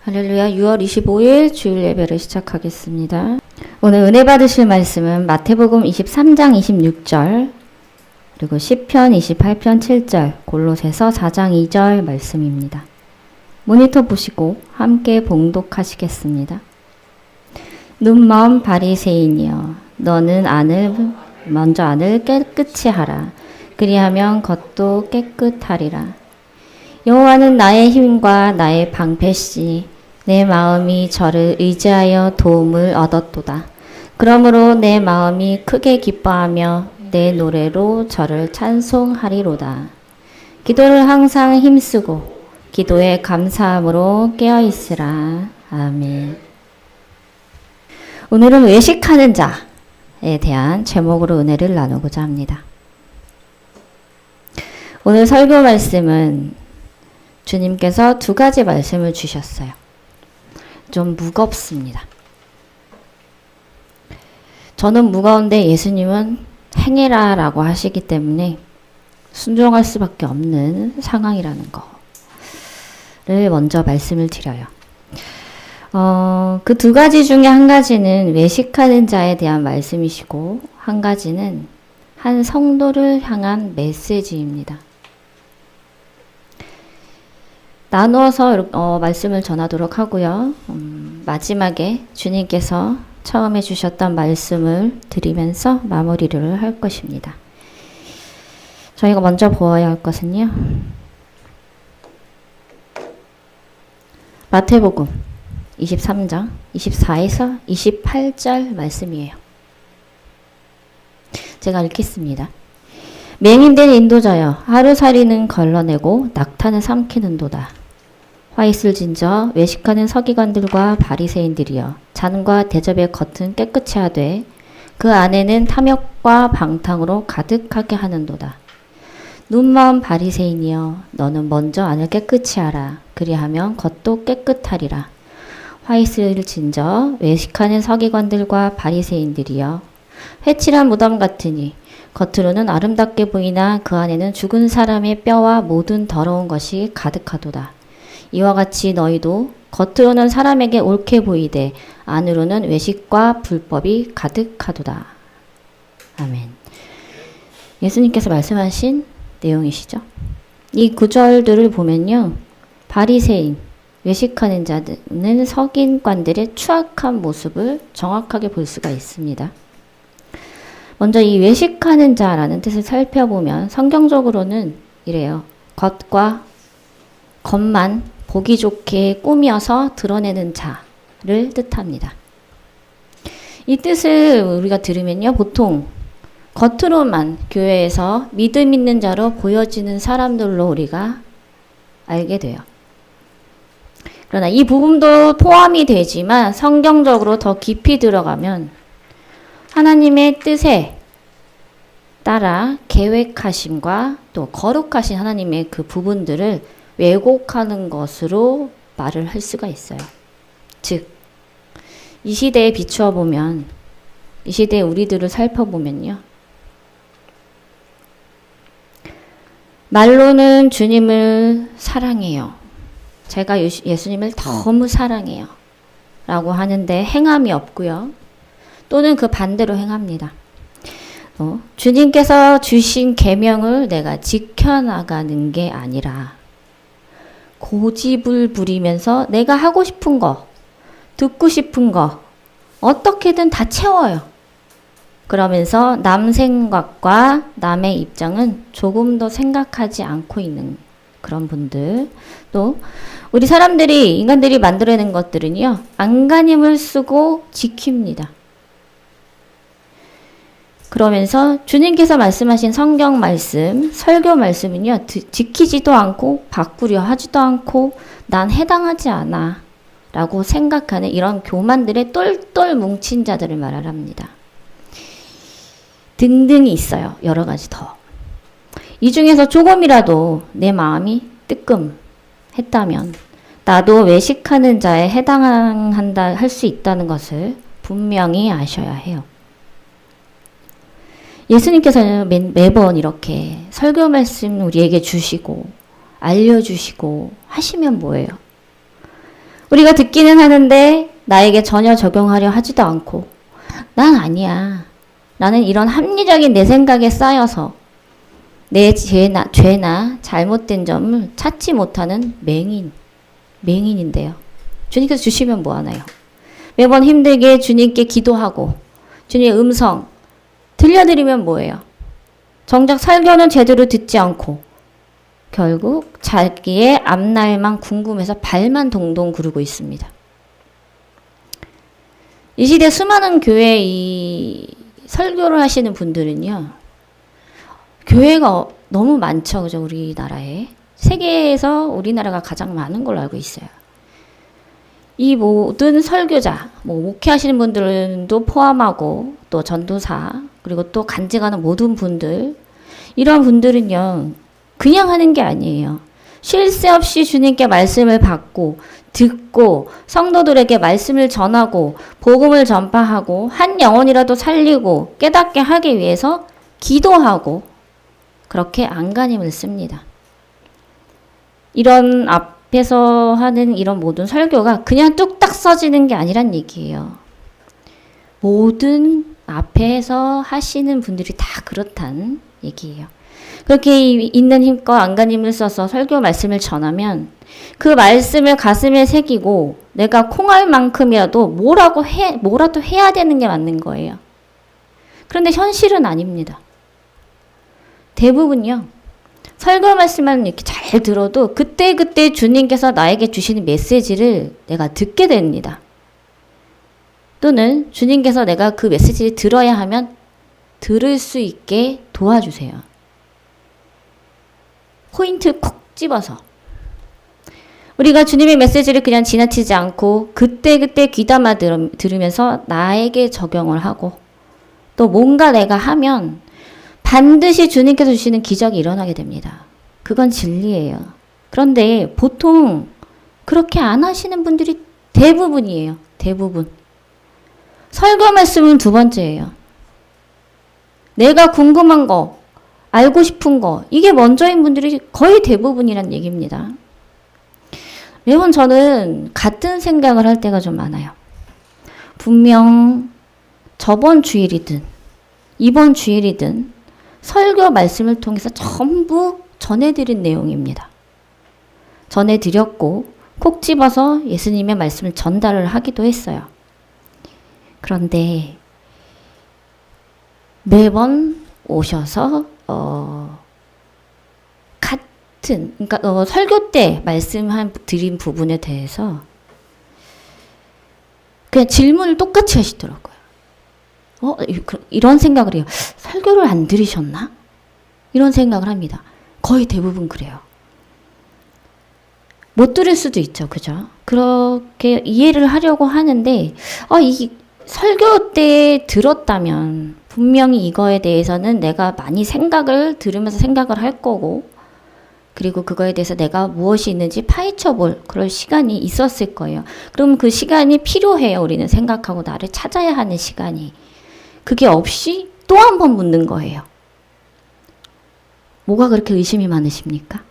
할렐루야. 6월 25일 주일 예배를 시작하겠습니다. 오늘 은혜 받으실 말씀은 마태복음 23장 26절 그리고 시편 28편 7절 골로새서 4장 2절 말씀입니다. 모니터 보시고 함께 봉독하시겠습니다. 눈먼 바리새인이여 너는 먼저 안을 깨끗이 하라. 그리하면 겉도 깨끗하리라. 여호와는 나의 힘과 나의 방패시니 내 마음이 저를 의지하여 도움을 얻었도다. 그러므로 내 마음이 크게 기뻐하며 내 노래로 저를 찬송하리로다. 기도를 항상 힘쓰고 기도에 감사함으로 깨어있으라. 아멘. 오늘은 외식하는 자에 대한 제목으로 은혜를 나누고자 합니다. 오늘 설교 말씀은 주님께서 두 가지 말씀을 주셨어요. 좀 무겁습니다. 저는 무거운데 예수님은 행해라 라고 하시기 때문에 순종할 수밖에 없는 상황이라는 거를 먼저 말씀을 드려요. 그 두 가지 중에 한 가지는 외식하는 자에 대한 말씀이시고 한 가지는 한 성도를 향한 메시지입니다. 나누어서 말씀을 전하도록 하고요. 마지막에 주님께서 처음에 주셨던 말씀을 드리면서 마무리를 할 것입니다. 저희가 먼저 보아야 할 것은요. 마태복음 23장 24에서 28절 말씀이에요. 제가 읽겠습니다. 맹인된 인도자여 하루살이는 걸러내고 낙타는 삼키는도다. 화 있을 진저 외식하는 서기관들과 바리새인들이여 잔과 대접의 겉은 깨끗이 하되 그 안에는 탐욕과 방탕으로 가득하게 하는도다. 눈먼 바리새인이여 너는 먼저 안을 깨끗이 하라. 그리하면 겉도 깨끗하리라. 화 있을 진저 외식하는 서기관들과 바리새인들이여 회칠한 무덤 같으니 겉으로는 아름답게 보이나 그 안에는 죽은 사람의 뼈와 모든 더러운 것이 가득하도다. 이와 같이 너희도 겉으로는 사람에게 옳게 보이되 안으로는 외식과 불법이 가득하도다. 아멘. 예수님께서 말씀하신 내용이시죠. 이 구절들을 보면요. 바리새인, 외식하는 자는 서기관들의 추악한 모습을 정확하게 볼 수가 있습니다. 먼저 이 외식하는 자라는 뜻을 살펴보면 성경적으로는 이래요. 겉만 보기 좋게 꾸며서 드러내는 자를 뜻합니다. 이 뜻을 우리가 들으면요. 보통 겉으로만 교회에서 믿음 있는 자로 보여지는 사람들로 우리가 알게 돼요. 그러나 이 부분도 포함이 되지만 성경적으로 더 깊이 들어가면 하나님의 뜻에 따라 계획하심과 또 거룩하신 하나님의 그 부분들을 왜곡하는 것으로 말을 할 수가 있어요. 즉, 이 시대에 비추어 보면, 이 시대의 우리들을 살펴보면요. 말로는 주님을 사랑해요. 제가 예수님을 너무 사랑해요. 라고 하는데 행함이 없고요. 또는 그 반대로 행합니다. 주님께서 주신 계명을 내가 지켜나가는 게 아니라 고집을 부리면서 내가 하고 싶은 거, 듣고 싶은 거 어떻게든 다 채워요. 그러면서 남 생각과 남의 입장은 조금 더 생각하지 않고 있는 그런 분들. 또 우리 인간들이 만들어낸 것들은요. 안간힘을 쓰고 지킵니다. 그러면서 주님께서 말씀하신 성경 말씀, 설교 말씀은요. 지키지도 않고 바꾸려 하지도 않고 난 해당하지 않아 라고 생각하는 이런 교만들의 똘똘 뭉친 자들을 말합니다. 등등이 있어요. 여러 가지 더. 이 중에서 조금이라도 내 마음이 뜨끔했다면 나도 외식하는 자에 해당한다 할 수 있다는 것을 분명히 아셔야 해요. 예수님께서는 매번 이렇게 설교 말씀 우리에게 주시고 알려주시고 하시면 뭐예요? 우리가 듣기는 하는데 나에게 전혀 적용하려 하지도 않고, 난 아니야. 나는 이런 합리적인 내 생각에 쌓여서 내 죄나 잘못된 점을 찾지 못하는 맹인인데요. 주님께서 주시면 뭐 하나요? 매번 힘들게 주님께 기도하고 주님의 음성 들려드리면 뭐예요? 정작 설교는 제대로 듣지 않고 결국 자기의 앞날만 궁금해서 발만 동동 구르고 있습니다. 이 시대 수많은 교회 이 설교를 하시는 분들은요, 교회가 너무 많죠, 그죠? 우리나라에. 세계에서 우리나라가 가장 많은 걸로 알고 있어요. 이 모든 설교자, 목회하시는 분들도 포함하고, 또 전도사, 그리고 또 간증하는 모든 분들, 이런 분들은요, 그냥 하는 게 아니에요. 쉴 새 없이 주님께 말씀을 받고, 듣고, 성도들에게 말씀을 전하고, 복음을 전파하고, 한 영혼이라도 살리고, 깨닫게 하기 위해서 기도하고, 그렇게 안간힘을 씁니다. 이런 앞에서 하는 이런 모든 설교가 그냥 뚝딱 써지는 게 아니란 얘기예요. 모든 앞에서 하시는 분들이 다 그렇다는 얘기예요. 그렇게 있는 힘과 안간힘을 써서 설교 말씀을 전하면 그 말씀을 가슴에 새기고 내가 콩알 만큼이라도 뭐라도 해야 되는 게 맞는 거예요. 그런데 현실은 아닙니다. 대부분요, 설교 말씀만 이렇게 잘 들어도 그때그때 주님께서 나에게 주시는 메시지를 내가 듣게 됩니다. 또는 주님께서 내가 그 메시지를 들어야 하면 들을 수 있게 도와주세요. 포인트 콕 집어서. 우리가 주님의 메시지를 그냥 지나치지 않고 그때그때 귀담아 들으면서 나에게 적용을 하고 또 뭔가 내가 하면 반드시 주님께서 주시는 기적이 일어나게 됩니다. 그건 진리예요. 그런데 보통 그렇게 안 하시는 분들이 대부분이에요. 대부분. 설교 말씀은 두 번째예요. 내가 궁금한 거, 알고 싶은 거, 이게 먼저인 분들이 거의 대부분이란 얘기입니다. 매번 저는 같은 생각을 할 때가 좀 많아요. 분명 저번 주일이든 이번 주일이든 설교 말씀을 통해서 전부 전해드린 내용입니다. 전해드렸고 콕 집어서 예수님의 말씀을 전달을 하기도 했어요. 그런데 매번 오셔서 그러니까 설교 때 드린 부분에 대해서 그냥 질문을 똑같이 하시더라고요. 이런 생각을 해요. 설교를 안 들으셨나? 이런 생각을 합니다. 거의 대부분 그래요. 못 들을 수도 있죠. 그죠? 그렇게 이해를 하려고 하는데, 이 설교 때 들었다면 분명히 이거에 대해서는 내가 많이 들으면서 생각을 할 거고, 그리고 그거에 대해서 내가 무엇이 있는지 파헤쳐 볼 그럴 시간이 있었을 거예요. 그럼 그 시간이 필요해요. 우리는 생각하고 나를 찾아야 하는 시간이. 그게 없이 또 한 번 묻는 거예요. 뭐가 그렇게 의심이 많으십니까?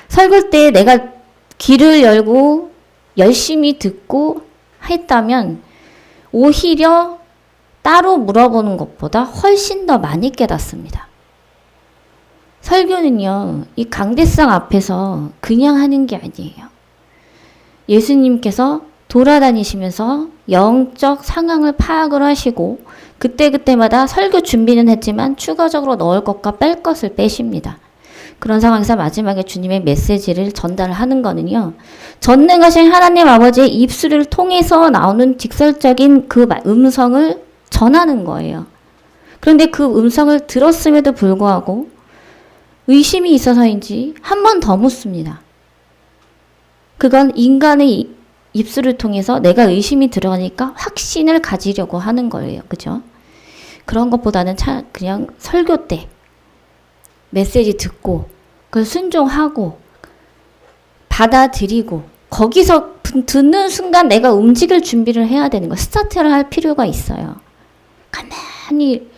설교 때 내가 귀를 열고 열심히 듣고 했다면 오히려 따로 물어보는 것보다 훨씬 더 많이 깨닫습니다. 설교는요, 이 강대상 앞에서 그냥 하는 게 아니에요. 예수님께서 돌아다니시면서 영적 상황을 파악을 하시고 그때그때마다 설교 준비는 했지만 추가적으로 넣을 것과 뺄 것을 빼십니다. 그런 상황에서 마지막에 주님의 메시지를 전달하는 거는요, 전능하신 하나님 아버지의 입술을 통해서 나오는 직설적인 그 음성을 전하는 거예요. 그런데 그 음성을 들었음에도 불구하고 의심이 있어서인지 한 번 더 묻습니다. 그건 인간의 입술을 통해서 내가 의심이 들어가니까 확신을 가지려고 하는 거예요. 그죠? 그런 것보다는 그냥 설교 때 메시지 듣고 그걸 순종하고 받아들이고 거기서 듣는 순간 내가 움직일 준비를 해야 되는 거, 스타트를 할 필요가 있어요. 가만히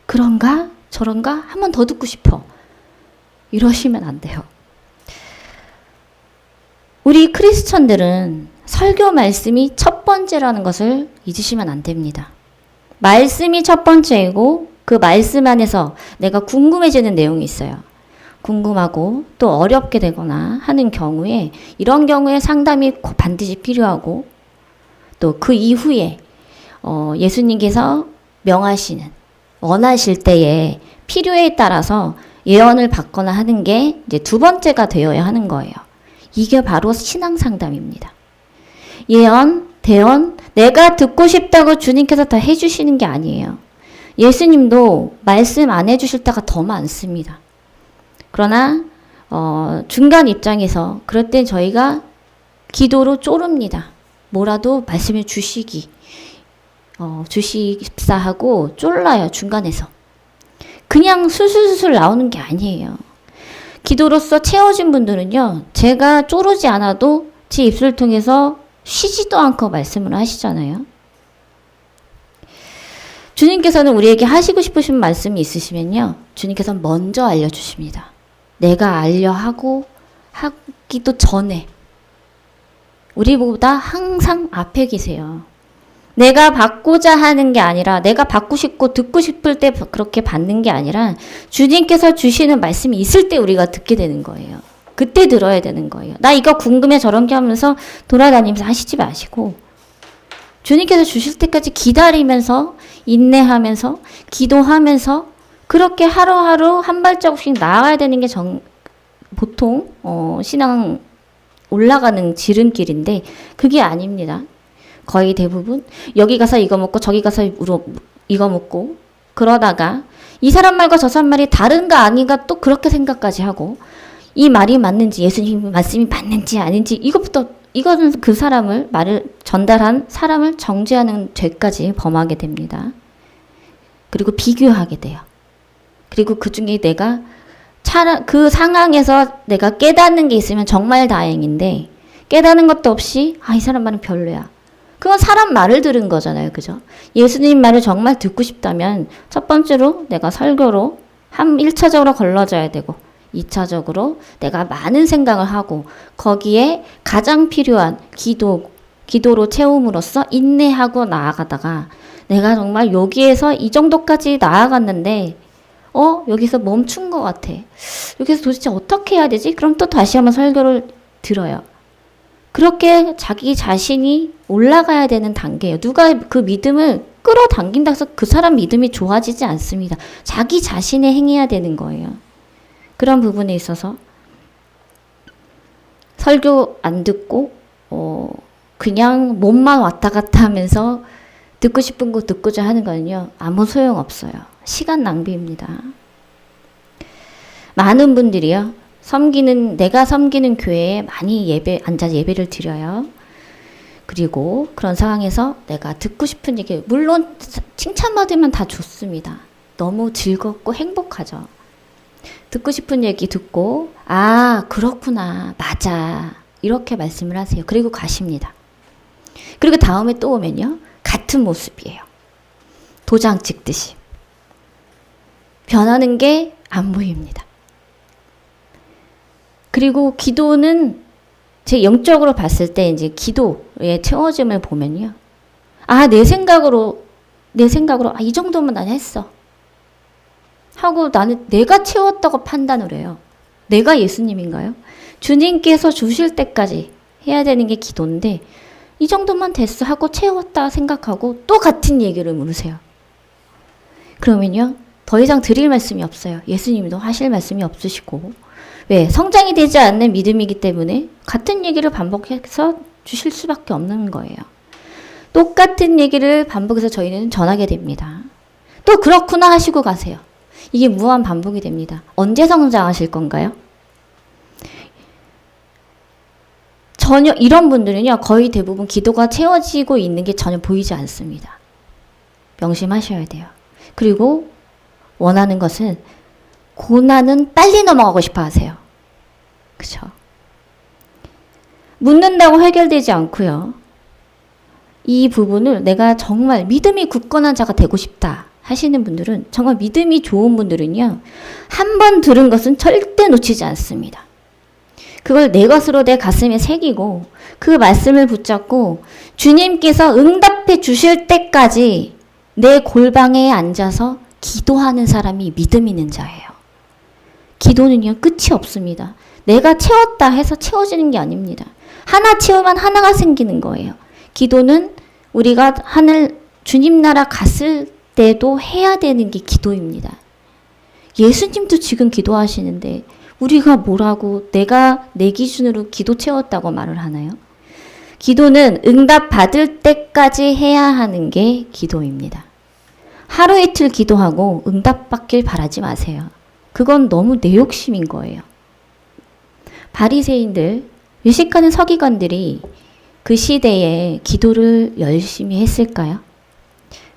그런가? 저런가? 한 번 더 듣고 싶어. 이러시면 안 돼요. 우리 크리스천들은 설교 말씀이 첫 번째라는 것을 잊으시면 안 됩니다. 말씀이 첫 번째이고 그 말씀 안에서 내가 궁금해지는 내용이 있어요. 궁금하고 또 어렵게 되거나 하는 경우에 이런 경우에 상담이 반드시 필요하고 또 그 이후에 예수님께서 명하시는 원하실 때에 필요에 따라서 예언을 받거나 하는 게 이제 두 번째가 되어야 하는 거예요. 이게 바로 신앙 상담입니다. 예언, 대언, 내가 듣고 싶다고 주님께서 다 해주시는 게 아니에요. 예수님도 말씀 안 해주실 때가 더 많습니다. 그러나 중간 입장에서 그럴 때 저희가 기도로 쪼릅니다. 뭐라도 말씀을 주십사 하고 쫄라요. 중간에서. 그냥 술술술 나오는 게 아니에요. 기도로서 채워진 분들은요. 제가 쪼르지 않아도 제 입술을 통해서 쉬지도 않고 말씀을 하시잖아요. 주님께서는 우리에게 하시고 싶으신 말씀이 있으시면요. 주님께서 먼저 알려주십니다. 내가 알려 하기도 전에 우리보다 항상 앞에 계세요. 내가 받고자 하는 게 아니라 내가 받고 싶고 듣고 싶을 때 그렇게 받는 게 아니라 주님께서 주시는 말씀이 있을 때 우리가 듣게 되는 거예요. 그때 들어야 되는 거예요. 나 이거 궁금해 저런 게 하면서 돌아다니면서 하시지 마시고 주님께서 주실 때까지 기다리면서 인내하면서 기도하면서 그렇게 하루하루 한 발자국씩 나아가야 되는 게 보통 신앙 올라가는 지름길인데 그게 아닙니다. 거의 대부분 여기 가서 이거 먹고 저기 가서 이거 먹고 그러다가 이 사람 말과 저 사람 말이 다른가 아닌가 또 그렇게 생각까지 하고 이 말이 맞는지 예수님 말씀이 맞는지 아닌지 이거는 그 사람을 말을 전달한 사람을 정죄하는 죄까지 범하게 됩니다. 그리고 비교하게 돼요. 그리고 그 중에 내가 그 상황에서 내가 깨닫는 게 있으면 정말 다행인데 깨닫는 것도 없이 이 사람 말은 별로야. 그건 사람 말을 들은 거잖아요. 그죠? 예수님 말을 정말 듣고 싶다면 첫 번째로 내가 설교로 1차적으로 걸러져야 되고 2차적으로 내가 많은 생각을 하고 거기에 가장 필요한 기도로 채움으로써 인내하고 나아가다가 내가 정말 여기에서 이 정도까지 나아갔는데 여기서 멈춘 것 같아. 여기서 도대체 어떻게 해야 되지? 그럼 또 다시 한번 설교를 들어요. 그렇게 자기 자신이 올라가야 되는 단계예요. 누가 그 믿음을 끌어당긴다 해서 그 사람 믿음이 좋아지지 않습니다. 자기 자신의 행해야 되는 거예요. 그런 부분에 있어서 설교 안 듣고 그냥 몸만 왔다 갔다 하면서 듣고 싶은 거 듣고자 하는 거는요. 아무 소용없어요. 시간 낭비입니다. 많은 분들이요. 내가 섬기는 교회에 많이 앉아서 예배를 드려요. 그리고 그런 상황에서 내가 듣고 싶은 얘기, 물론 칭찬받으면 다 좋습니다. 너무 즐겁고 행복하죠. 듣고 싶은 얘기 듣고, 그렇구나, 맞아. 이렇게 말씀을 하세요. 그리고 가십니다. 그리고 다음에 또 오면요. 같은 모습이에요. 도장 찍듯이. 변하는 게 안 보입니다. 그리고 기도는 제 영적으로 봤을 때 이제 기도의 채워짐을 보면요. 내 생각으로 이 정도면 난 했어. 하고 나는 내가 채웠다고 판단을 해요. 내가 예수님인가요? 주님께서 주실 때까지 해야 되는 게 기도인데 이 정도만 됐어 하고 채웠다 생각하고 또 같은 얘기를 물으세요. 그러면요. 더 이상 드릴 말씀이 없어요. 예수님도 하실 말씀이 없으시고 왜? 성장이 되지 않는 믿음이기 때문에 같은 얘기를 반복해서 주실 수밖에 없는 거예요. 똑같은 얘기를 반복해서 저희는 전하게 됩니다. 또 그렇구나 하시고 가세요. 이게 무한 반복이 됩니다. 언제 성장하실 건가요? 전혀 이런 분들은요. 거의 대부분 기도가 채워지고 있는 게 전혀 보이지 않습니다. 명심하셔야 돼요. 그리고 원하는 것은 고난은 빨리 넘어가고 싶어 하세요. 그죠? 묻는다고 해결되지 않고요. 이 부분을 내가 정말 믿음이 굳건한 자가 되고 싶다 하시는 분들은 정말 믿음이 좋은 분들은요. 한 번 들은 것은 절대 놓치지 않습니다. 그걸 내 것으로 내 가슴에 새기고 그 말씀을 붙잡고 주님께서 응답해 주실 때까지 내 골방에 앉아서 기도하는 사람이 믿음 있는 자예요. 기도는요, 끝이 없습니다. 내가 채웠다 해서 채워지는 게 아닙니다. 하나 채우면 하나가 생기는 거예요. 기도는 우리가 주님 나라 갔을 때도 해야 되는 게 기도입니다. 예수님도 지금 기도하시는데 우리가 뭐라고 내가 내 기준으로 기도 채웠다고 말을 하나요? 기도는 응답 받을 때까지 해야 하는 게 기도입니다. 하루 이틀 기도하고 응답 받길 바라지 마세요. 그건 너무 내 욕심인 거예요. 바리새인들, 외식하는 서기관들이 그 시대에 기도를 열심히 했을까요?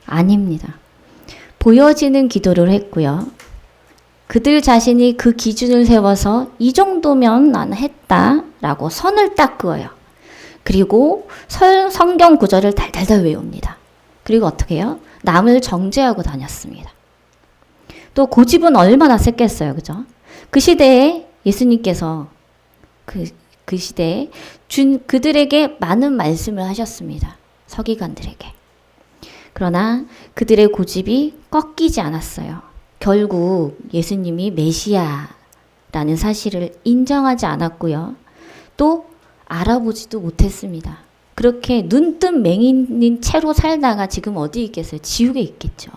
아닙니다. 보여지는 기도를 했고요. 그들 자신이 그 기준을 세워서 이 정도면 나는 했다라고 선을 딱 그어요. 그리고 성경 구절을 달달달 외웁니다. 그리고 어떻게 해요? 남을 정죄하고 다녔습니다. 또 고집은 얼마나 셌겠어요. 그죠? 그 시대에 예수님께서 그 시대에 그들에게 많은 말씀을 하셨습니다. 서기관들에게. 그러나 그들의 고집이 꺾이지 않았어요. 결국 예수님이 메시아라는 사실을 인정하지 않았고요. 또 알아보지도 못했습니다. 그렇게 눈뜬 맹인인 채로 살다가 지금 어디 있겠어요? 지옥에 있겠죠.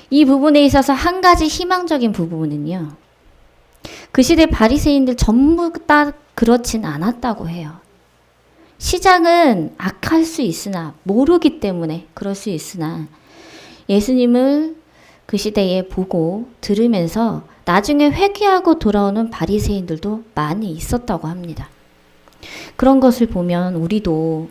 이 부분에 있어서 한 가지 희망적인 부분은요. 그 시대 바리새인들 전부 다 그렇진 않았다고 해요. 시작은 악할 수 있으나 모르기 때문에 그럴 수 있으나 예수님을 그 시대에 보고 들으면서 나중에 회개하고 돌아오는 바리새인들도 많이 있었다고 합니다. 그런 것을 보면 우리도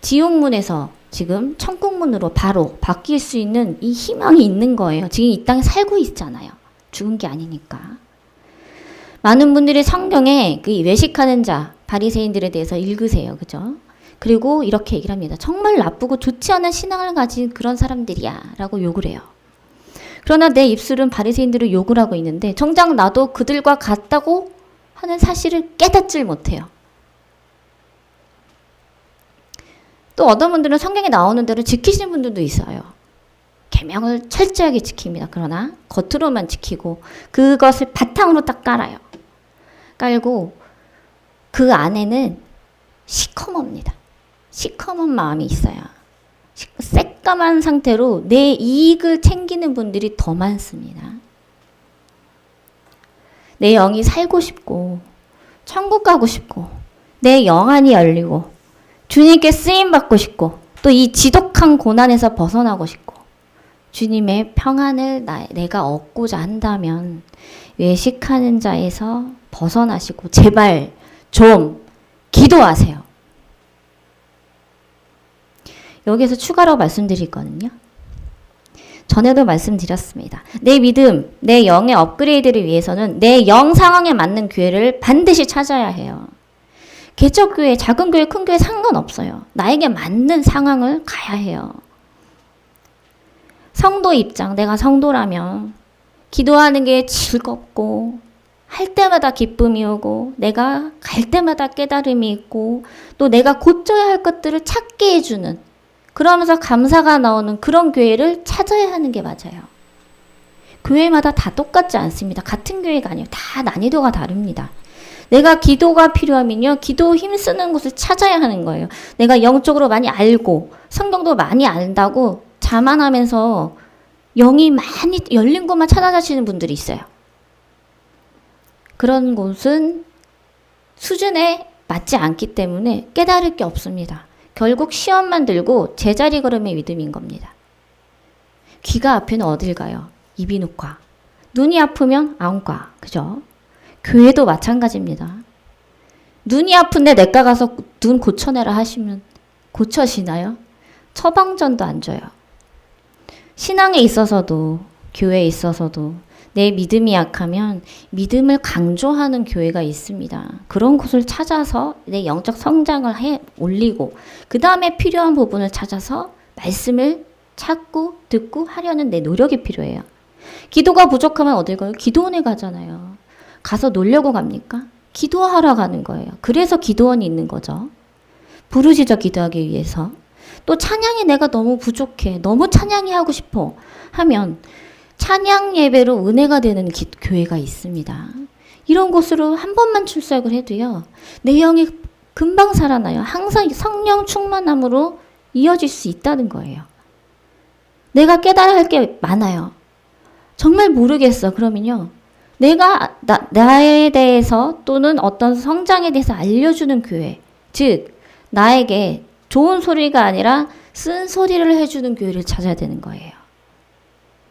지옥문에서 지금 천국문으로 바로 바뀔 수 있는 이 희망이 있는 거예요. 지금 이 땅에 살고 있잖아요. 죽은 게 아니니까. 많은 분들이 성경에 그 외식하는 자, 바리새인들에 대해서 읽으세요. 그죠? 그리고 이렇게 얘기를 합니다. 정말 나쁘고 좋지 않은 신앙을 가진 그런 사람들이야 라고 욕을 해요. 그러나 내 입술은 바리새인들을 욕을 하고 있는데 정작 나도 그들과 같다고 하는 사실을 깨닫질 못해요. 또 어떤 분들은 성경에 나오는 대로 지키시는 분들도 있어요. 계명을 철저하게 지킵니다. 그러나 겉으로만 지키고 그것을 바탕으로 딱 깔아요. 깔고 그 안에는 시커멉니다. 시커먼 마음이 있어요. 새까만 상태로 내 이익을 챙기는 분들이 더 많습니다. 내 영이 살고 싶고 천국 가고 싶고 내 영안이 열리고 주님께 쓰임받고 싶고 또 이 지독한 고난에서 벗어나고 싶고 주님의 평안을 내가 얻고자 한다면 외식하는 자에서 벗어나시고 제발 좀 기도하세요. 여기서 추가로 말씀드리거든요. 전에도 말씀드렸습니다. 내 믿음, 내 영의 업그레이드를 위해서는 내 영 상황에 맞는 교회를 반드시 찾아야 해요. 개척교회, 작은 교회, 큰 교회 상관없어요. 나에게 맞는 상황을 가야 해요. 성도 입장, 내가 성도라면 기도하는 게 즐겁고 할 때마다 기쁨이 오고 내가 갈 때마다 깨달음이 있고 또 내가 고쳐야 할 것들을 찾게 해주는 그러면서 감사가 나오는 그런 교회를 찾아야 하는 게 맞아요. 교회마다 다 똑같지 않습니다. 같은 교회가 아니에요. 다 난이도가 다릅니다. 내가 기도가 필요하면요. 기도 힘쓰는 곳을 찾아야 하는 거예요. 내가 영적으로 많이 알고 성경도 많이 안다고 자만하면서 영이 많이 열린 곳만 찾아가시는 분들이 있어요. 그런 곳은 수준에 맞지 않기 때문에 깨달을 게 없습니다. 결국 시험만 들고 제자리 걸음의 믿음인 겁니다. 귀가 아프면 어딜 가요? 이비인후과. 눈이 아프면 안과. 그죠? 교회도 마찬가지입니다. 눈이 아픈데 내과 가서 눈 고쳐내라 하시면 고쳐지나요? 처방전도 안 줘요. 신앙에 있어서도 교회에 있어서도 내 믿음이 약하면 믿음을 강조하는 교회가 있습니다. 그런 곳을 찾아서 내 영적 성장을 올리고 그 다음에 필요한 부분을 찾아서 말씀을 찾고 듣고 하려는 내 노력이 필요해요. 기도가 부족하면 어딜 가요? 기도원에 가잖아요. 가서 놀려고 갑니까? 기도하러 가는 거예요. 그래서 기도원이 있는 거죠. 부르짖어 기도하기 위해서. 또 찬양이 내가 너무 부족해. 너무 찬양이 하고 싶어. 하면 찬양 예배로 은혜가 되는 교회가 있습니다. 이런 곳으로 한 번만 출석을 해도요. 내 영이 금방 살아나요. 항상 성령 충만함으로 이어질 수 있다는 거예요. 내가 깨달아야 할 게 많아요. 정말 모르겠어. 그러면요. 내가 나에 대해서 또는 어떤 성장에 대해서 알려주는 교회. 즉 나에게 좋은 소리가 아니라 쓴 소리를 해주는 교회를 찾아야 되는 거예요.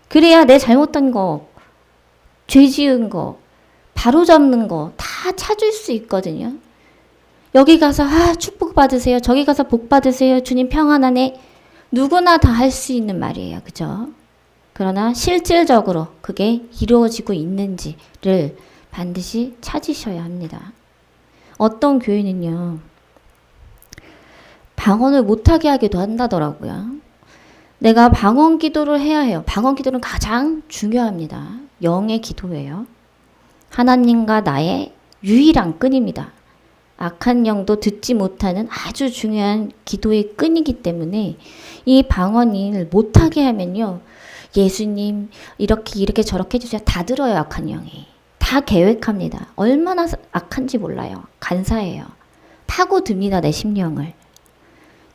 그래야 내 잘못한 거, 죄 지은 거, 바로잡는 거 다 찾을 수 있거든요. 여기 가서 축복 받으세요. 저기 가서 복 받으세요. 주님 평안 안에 누구나 다 할 수 있는 말이에요. 그죠? 그러나 실질적으로 그게 이루어지고 있는지를 반드시 찾으셔야 합니다. 어떤 교회는요. 방언을 못하게 하기도 한다더라고요. 내가 방언 기도를 해야 해요. 방언 기도는 가장 중요합니다. 영의 기도예요. 하나님과 나의 유일한 끈입니다. 악한 영도 듣지 못하는 아주 중요한 기도의 끈이기 때문에 이 방언을 못하게 하면요. 예수님 이렇게 저렇게 해주세요. 다 들어요. 악한 영이. 다 계획합니다. 얼마나 악한지 몰라요. 간사해요. 파고듭니다. 내 심령을.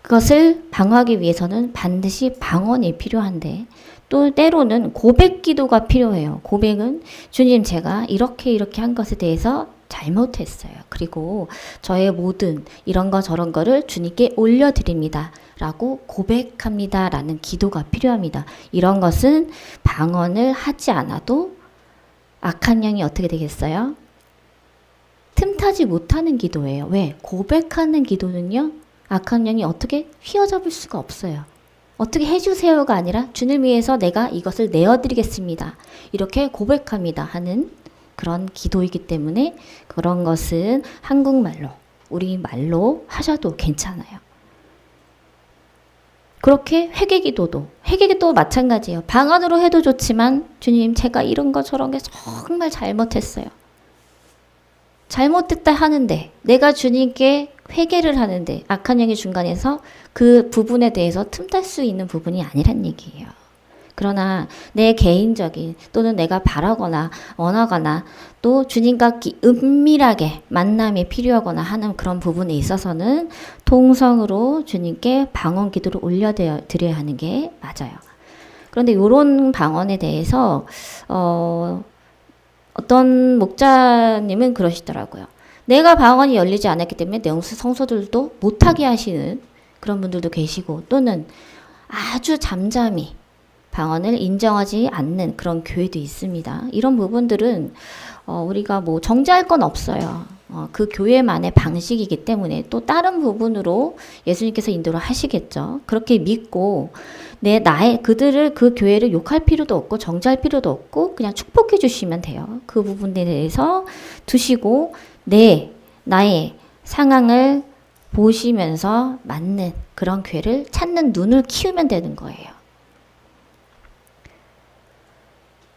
그것을 방어하기 위해서는 반드시 방언이 필요한데 또 때로는 고백 기도가 필요해요. 고백은 주님 제가 이렇게 한 것에 대해서 잘못했어요. 그리고 저의 모든 이런 거 저런 거를 주님께 올려드립니다. 라고 고백합니다. 라는 기도가 필요합니다. 이런 것은 방언을 하지 않아도 악한 영이 어떻게 되겠어요? 틈타지 못하는 기도예요. 왜? 고백하는 기도는요. 악한 영이 어떻게 휘어잡을 수가 없어요. 어떻게 해주세요가 아니라 주님 위해서 내가 이것을 내어드리겠습니다. 이렇게 고백합니다 하는 그런 기도이기 때문에 그런 것은 한국말로 우리말로 하셔도 괜찮아요. 그렇게 회개기도도 마찬가지예요. 방언으로 해도 좋지만 주님 제가 이런 거 저런 게 정말 잘못했어요. 잘못됐다 하는데 내가 주님께 회개를 하는데 악한 영이 중간에서 그 부분에 대해서 틈탈 수 있는 부분이 아니란 얘기예요. 그러나 내 개인적인 또는 내가 바라거나 원하거나 또 주님과 은밀하게 만남이 필요하거나 하는 그런 부분에 있어서는 통성으로 주님께 방언 기도를 올려드려야 하는 게 맞아요. 그런데 이런 방언에 대해서 어떤 목자님은 그러시더라고요. 내가 방언이 열리지 않았기 때문에 내 성소들도 못하게 하시는 그런 분들도 계시고 또는 아주 잠잠히 방언을 인정하지 않는 그런 교회도 있습니다. 이런 부분들은 우리가 뭐 정죄할 건 없어요. 그 교회만의 방식이기 때문에 또 다른 부분으로 예수님께서 인도를 하시겠죠. 그렇게 믿고 그들을 그 교회를 욕할 필요도 없고 정죄할 필요도 없고 그냥 축복해 주시면 돼요. 그 부분에 대해서 두시고 나의 상황을 보시면서 맞는 그런 교회를 찾는 눈을 키우면 되는 거예요.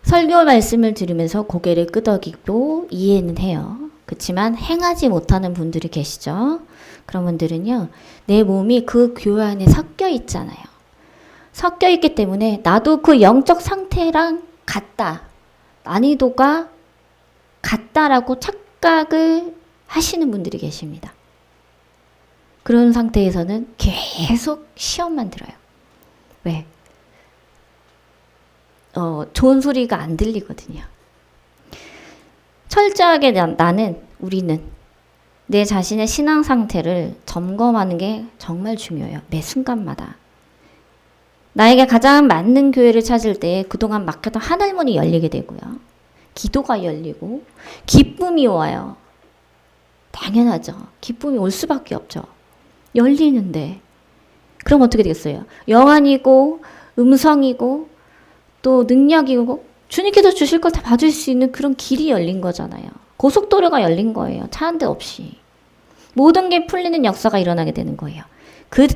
설교 말씀을 들으면서 고개를 끄덕이고 이해는 해요. 그렇지만 행하지 못하는 분들이 계시죠. 그런 분들은요. 내 몸이 그 교회 안에 섞여 있잖아요. 섞여 있기 때문에 나도 그 영적 상태랑 같다. 난이도가 같다라고 착각을 하시는 분들이 계십니다. 그런 상태에서는 계속 시험만 들어요. 왜? 좋은 소리가 안 들리거든요. 철저하게 우리는 내 자신의 신앙 상태를 점검하는 게 정말 중요해요. 매 순간마다. 나에게 가장 맞는 교회를 찾을 때 그동안 막혔던 하늘문이 열리게 되고요. 기도가 열리고 기쁨이 와요. 당연하죠. 기쁨이 올 수밖에 없죠. 열리는데 그럼 어떻게 되겠어요? 영안이고 음성이고 또 능력이고 주님께서 주실 걸 다 받을 수 있는 그런 길이 열린 거잖아요. 고속도로가 열린 거예요. 차 한 대 없이. 모든 게 풀리는 역사가 일어나게 되는 거예요.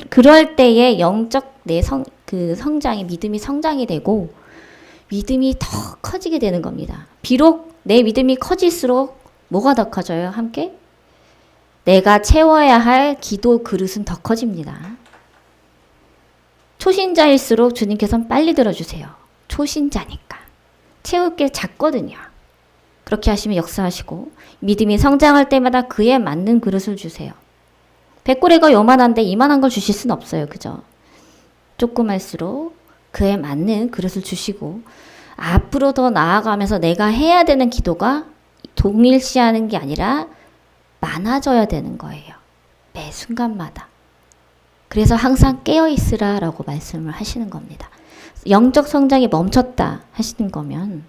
그럴 때에 영적 성장이 믿음이 성장이 되고 믿음이 더 커지게 되는 겁니다. 비록 내 믿음이 커질수록 뭐가 더 커져요? 함께? 내가 채워야 할 기도 그릇은 더 커집니다. 초신자일수록 주님께서는 빨리 들어주세요. 초신자니까. 채울 게 작거든요. 그렇게 하시면 역사하시고 믿음이 성장할 때마다 그에 맞는 그릇을 주세요. 백골이가 요만한데 이만한 걸 주실 수는 없어요. 그죠? 조그말수록 그에 맞는 그릇을 주시고 앞으로 더 나아가면서 내가 해야 되는 기도가 동일시하는 게 아니라 많아져야 되는 거예요. 매 순간마다. 그래서 항상 깨어있으라 라고 말씀을 하시는 겁니다. 영적 성장이 멈췄다 하시는 거면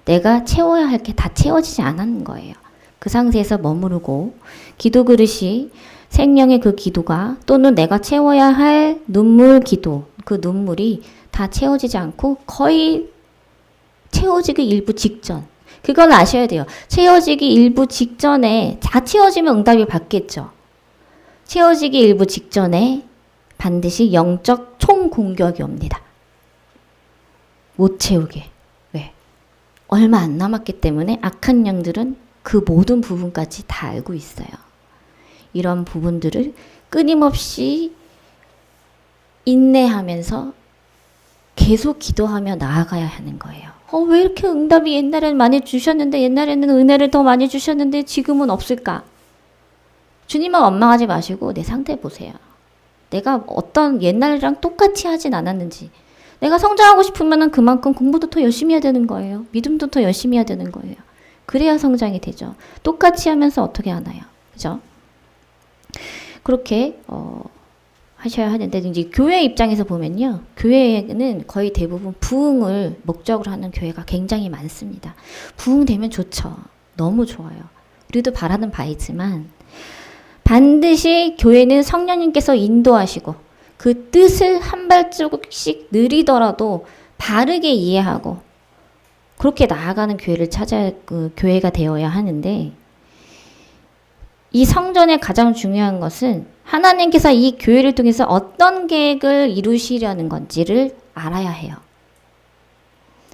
내가 채워야 할 게 다 채워지지 않았는 거예요. 그 상태에서 머무르고 기도 그릇이 생명의 그 기도가 또는 내가 채워야 할 눈물 기도 그 눈물이 다 채워지지 않고 거의 채워지기 일부 직전 그걸 아셔야 돼요. 채워지기 일부 직전에 다 채워지면 응답이 받겠죠. 채워지기 일부 직전에 반드시 영적 총공격이 옵니다. 못 채우게. 왜? 얼마 안 남았기 때문에 악한 영들은 그 모든 부분까지 다 알고 있어요. 이런 부분들을 끊임없이 인내하면서 계속 기도하며 나아가야 하는 거예요. 왜 이렇게 응답이 옛날에는 많이 주셨는데 옛날에는 은혜를 더 많이 주셨는데 지금은 없을까? 주님은 원망하지 마시고 내 상태 보세요. 내가 어떤 옛날이랑 똑같이 하진 않았는지. 내가 성장하고 싶으면 그만큼 공부도 더 열심히 해야 되는 거예요. 믿음도 더 열심히 해야 되는 거예요. 그래야 성장이 되죠. 똑같이 하면서 어떻게 하나요? 그죠? 그렇게 하셔야 하는데 이제 교회 입장에서 보면요. 교회는 거의 대부분 부흥을 목적으로 하는 교회가 굉장히 많습니다. 부흥되면 좋죠. 너무 좋아요. 우리도 바라는 바이지만 반드시 교회는 성령님께서 인도하시고 그 뜻을 한 발자국씩 느리더라도 바르게 이해하고 그렇게 나아가는 교회를 교회가 되어야 하는데 이 성전의 가장 중요한 것은 하나님께서 이 교회를 통해서 어떤 계획을 이루시려는 건지를 알아야 해요.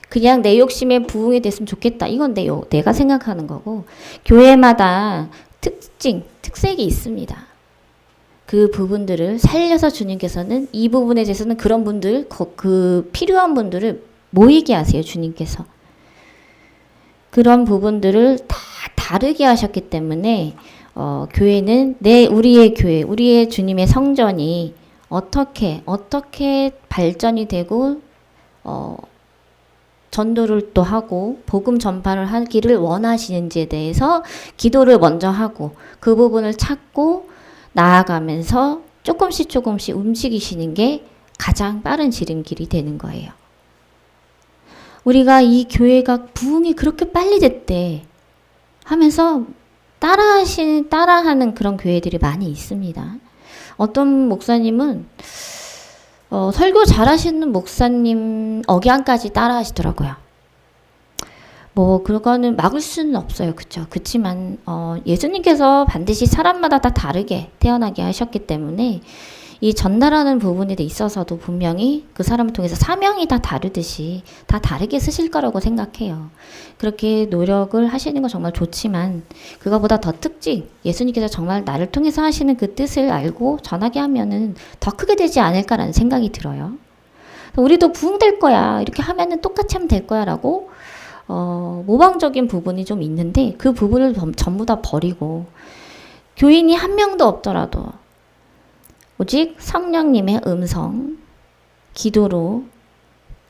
그냥 내 욕심에 부흥이 됐으면 좋겠다. 이건 내가 생각하는 거고 교회마다 특색이 있습니다. 그 부분들을 살려서 주님께서는 이 부분에 대해서는 그런 분들, 그 필요한 분들을 모이게 하세요. 주님께서. 그런 부분들을 다 다르게 하셨기 때문에 교회는 우리의 교회, 우리의 주님의 성전이 어떻게 발전이 되고 전도를 또 하고 복음 전파를 하기를 원하시는지에 대해서 기도를 먼저 하고 그 부분을 찾고 나아가면서 조금씩 움직이시는 게 가장 빠른 지름길이 되는 거예요. 우리가 이 교회가 부흥이 그렇게 빨리 됐대 하면서 따라하는 그런 교회들이 많이 있습니다. 어떤 목사님은 설교 잘하시는 목사님 억양까지 따라하시더라고요. 그거는 막을 수는 없어요. 그쵸? 그치만 예수님께서 반드시 사람마다 다 다르게 태어나게 하셨기 때문에 이 전달하는 부분에 있어서도 분명히 그 사람을 통해서 사명이 다 다르듯이 다 다르게 쓰실 거라고 생각해요. 그렇게 노력을 하시는 건 정말 좋지만 그거보다 더 예수님께서 정말 나를 통해서 하시는 그 뜻을 알고 전하게 하면은 더 크게 되지 않을까라는 생각이 들어요. 우리도 부흥될 거야. 이렇게 하면은 똑같이 하면 될 거야 라고 모방적인 부분이 좀 있는데 그 부분을 전부 다 버리고 교인이 한 명도 없더라도 오직 성령님의 음성, 기도로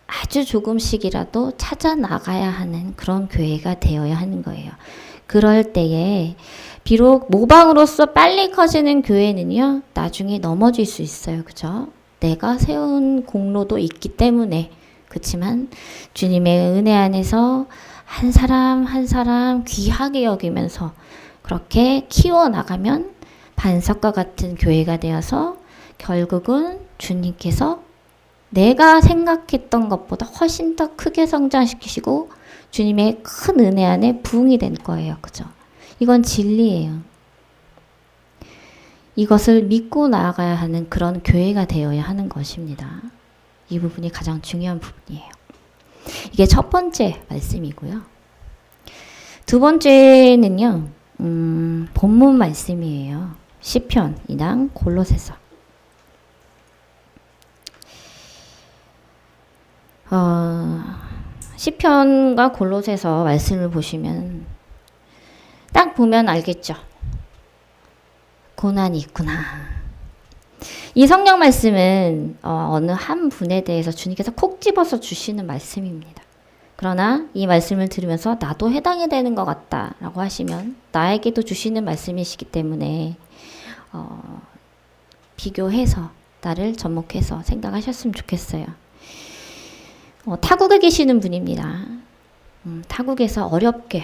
아주 조금씩이라도 찾아 나가야 하는 그런 교회가 되어야 하는 거예요. 그럴 때에 비록 모방으로서 빨리 커지는 교회는요, 나중에 넘어질 수 있어요. 그죠? 내가 세운 공로도 있기 때문에. 그렇지만 주님의 은혜 안에서 한 사람 한 사람 귀하게 여기면서 그렇게 키워나가면 반석과 같은 교회가 되어서 결국은 주님께서 내가 생각했던 것보다 훨씬 더 크게 성장시키시고 주님의 큰 은혜 안에 부흥이 될 거예요. 그죠? 이건 진리예요. 이것을 믿고 나아가야 하는 그런 교회가 되어야 하는 것입니다. 이 부분이 가장 중요한 부분이에요. 이게 첫 번째 말씀이고요. 두 번째는요. 본문 말씀이에요. 시편 2장 골로새서. 시편과 골로새서 말씀을 보시면 딱 보면 알겠죠. 고난이 있구나. 이 성경 말씀은 어느 한 분에 대해서 주님께서 콕 집어서 주시는 말씀입니다. 그러나 이 말씀을 들으면서 나도 해당이 되는 것 같다라고 하시면 나에게도 주시는 말씀이시기 때문에 비교해서 나를 접목해서 생각하셨으면 좋겠어요. 타국에 계시는 분입니다. 타국에서 어렵게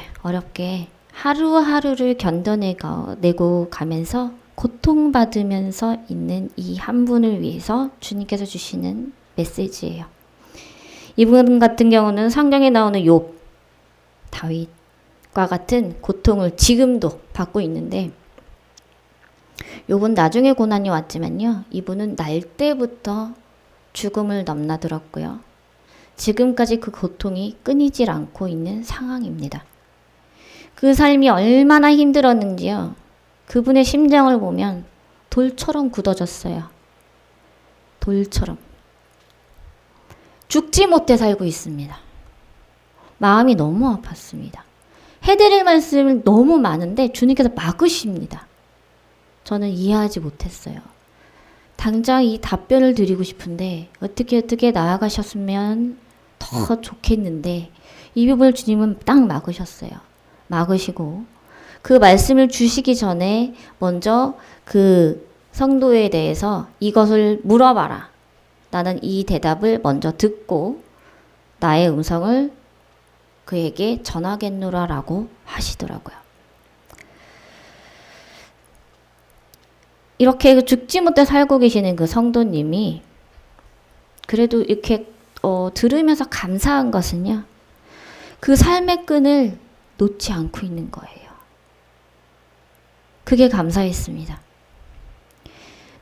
하루하루를 견뎌내고 가면서 고통받으면서 있는 이 한 분을 위해서 주님께서 주시는 메시지예요. 이분 같은 경우는 성경에 나오는 욥, 다윗과 같은 고통을 지금도 받고 있는데 욥은 나중에 고난이 왔지만요. 이분은 날 때부터 죽음을 넘나들었고요. 지금까지 그 고통이 끊이질 않고 있는 상황입니다. 그 삶이 얼마나 힘들었는지요. 그분의 심정을 보면 돌처럼 굳어졌어요. 돌처럼. 죽지 못해 살고 있습니다. 마음이 너무 아팠습니다. 해드릴 말씀은 너무 많은데 주님께서 막으십니다. 저는 이해하지 못했어요. 당장 이 답변을 드리고 싶은데 어떻게 나아가셨으면 더 좋겠는데 이 부분을 주님은 딱 막으셨어요. 막으시고 그 말씀을 주시기 전에 먼저 그 성도에 대해서 이것을 물어봐라. 나는 이 대답을 먼저 듣고 나의 음성을 그에게 전하겠노라 라고 하시더라고요. 이렇게 죽지 못해 살고 계시는 그 성도님이 그래도 이렇게 들으면서 감사한 것은요. 그 삶의 끈을 놓지 않고 있는 거예요. 그게 감사했습니다.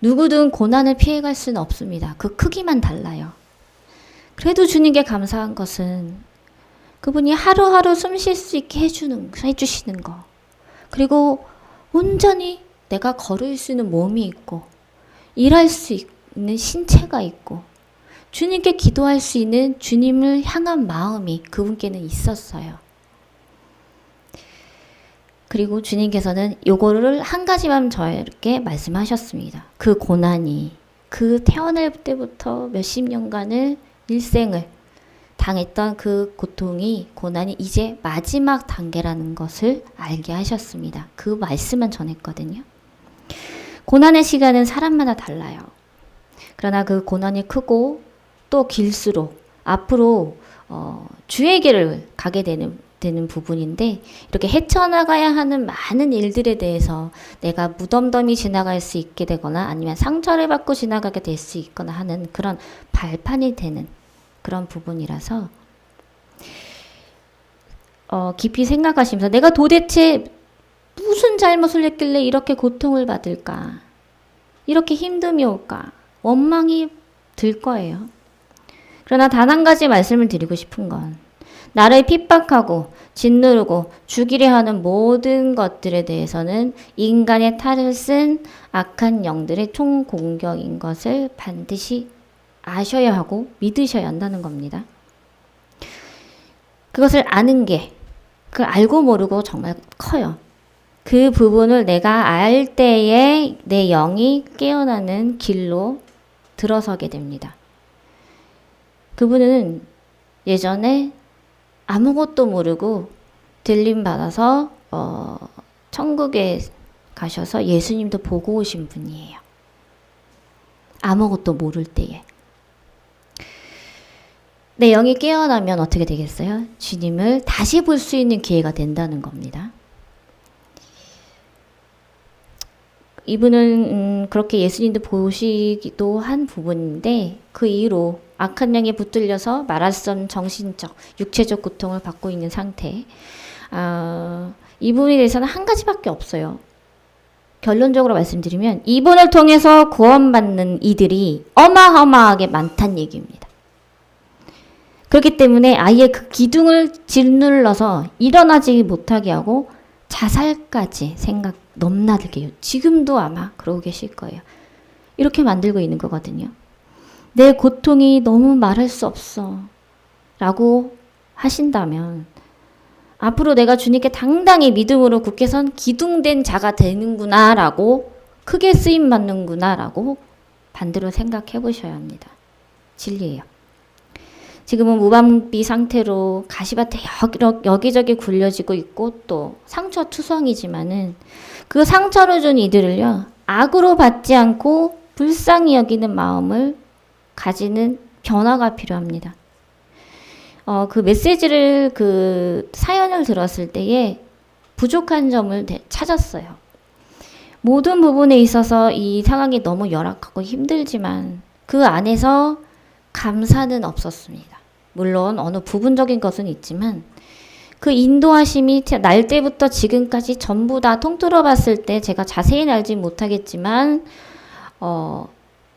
누구든 고난을 피해갈 수는 없습니다. 그 크기만 달라요. 그래도 주님께 감사한 것은 그분이 하루하루 숨 쉴 수 있게 해주시는 거. 그리고 온전히 내가 걸을 수 있는 몸이 있고 일할 수 있는 신체가 있고 주님께 기도할 수 있는 주님을 향한 마음이 그분께는 있었어요. 그리고 주님께서는 요거를 한 가지만 저에게 말씀하셨습니다. 그 고난이 그 태어날 때부터 몇십 년간을 일생을 당했던 그 고난이 이제 마지막 단계라는 것을 알게 하셨습니다. 그 말씀만 전했거든요. 고난의 시간은 사람마다 달라요. 그러나 그 고난이 크고 또 길수록 앞으로 주에게를 가게 되는 부분인데 이렇게 헤쳐나가야 하는 많은 일들에 대해서 내가 무덤덤이 지나갈 수 있게 되거나 아니면 상처를 받고 지나가게 될 수 있거나 하는 그런 발판이 되는 그런 부분이라서 깊이 생각하시면서 내가 도대체 무슨 잘못을 했길래 이렇게 고통을 받을까? 이렇게 힘듦이 올까? 원망이 들 거예요. 그러나 단 한 가지 말씀을 드리고 싶은 건 나를 핍박하고 짓누르고 죽이려 하는 모든 것들에 대해서는 인간의 탈을 쓴 악한 영들의 총공격인 것을 반드시 아셔야 하고 믿으셔야 한다는 겁니다. 그것을 아는 게 그걸 알고 모르고 정말 커요. 그 부분을 내가 알 때에 내 영이 깨어나는 길로 들어서게 됩니다. 그분은 예전에 아무것도 모르고 들림 받아서 천국에 가셔서 예수님도 보고 오신 분이에요. 아무것도 모를 때에. 내 영이 깨어나면 어떻게 되겠어요? 주님을 다시 볼 수 있는 기회가 된다는 겁니다. 이분은 그렇게 예수님도 보시기도 한 부분인데 그 이후로 악한 영에 붙들려서 말할 수 없는 정신적, 육체적 고통을 받고 있는 상태. 이분에 대해서는 한 가지밖에 없어요. 결론적으로 말씀드리면 이분을 통해서 구원받는 이들이 어마어마하게 많다는 얘기입니다. 그렇기 때문에 아예 그 기둥을 짓눌러서 일어나지 못하게 하고 자살까지 생각 넘나들게 해요. 지금도 아마 그러고 계실 거예요. 이렇게 만들고 있는 거거든요. 내 고통이 너무 말할 수 없어 라고 하신다면 앞으로 내가 주님께 당당히 믿음으로 굳게 선 기둥된 자가 되는구나 라고, 크게 쓰임받는구나 라고 반대로 생각해 보셔야 합니다. 진리예요. 지금은 무방비 상태로 가시밭에 여기저기 굴려지고 있고 또 상처투성이지만은 그 상처를 준 이들을요, 악으로 받지 않고 불쌍히 여기는 마음을 가지는 변화가 필요합니다. 그 메시지를, 그 사연을 들었을 때에 부족한 점을 찾았어요. 모든 부분에 있어서 이 상황이 너무 열악하고 힘들지만 그 안에서 감사는 없었습니다. 물론 어느 부분적인 것은 있지만 그 인도하심이 날 때부터 지금까지 전부 다 통틀어 봤을 때 제가 자세히 알지 못하겠지만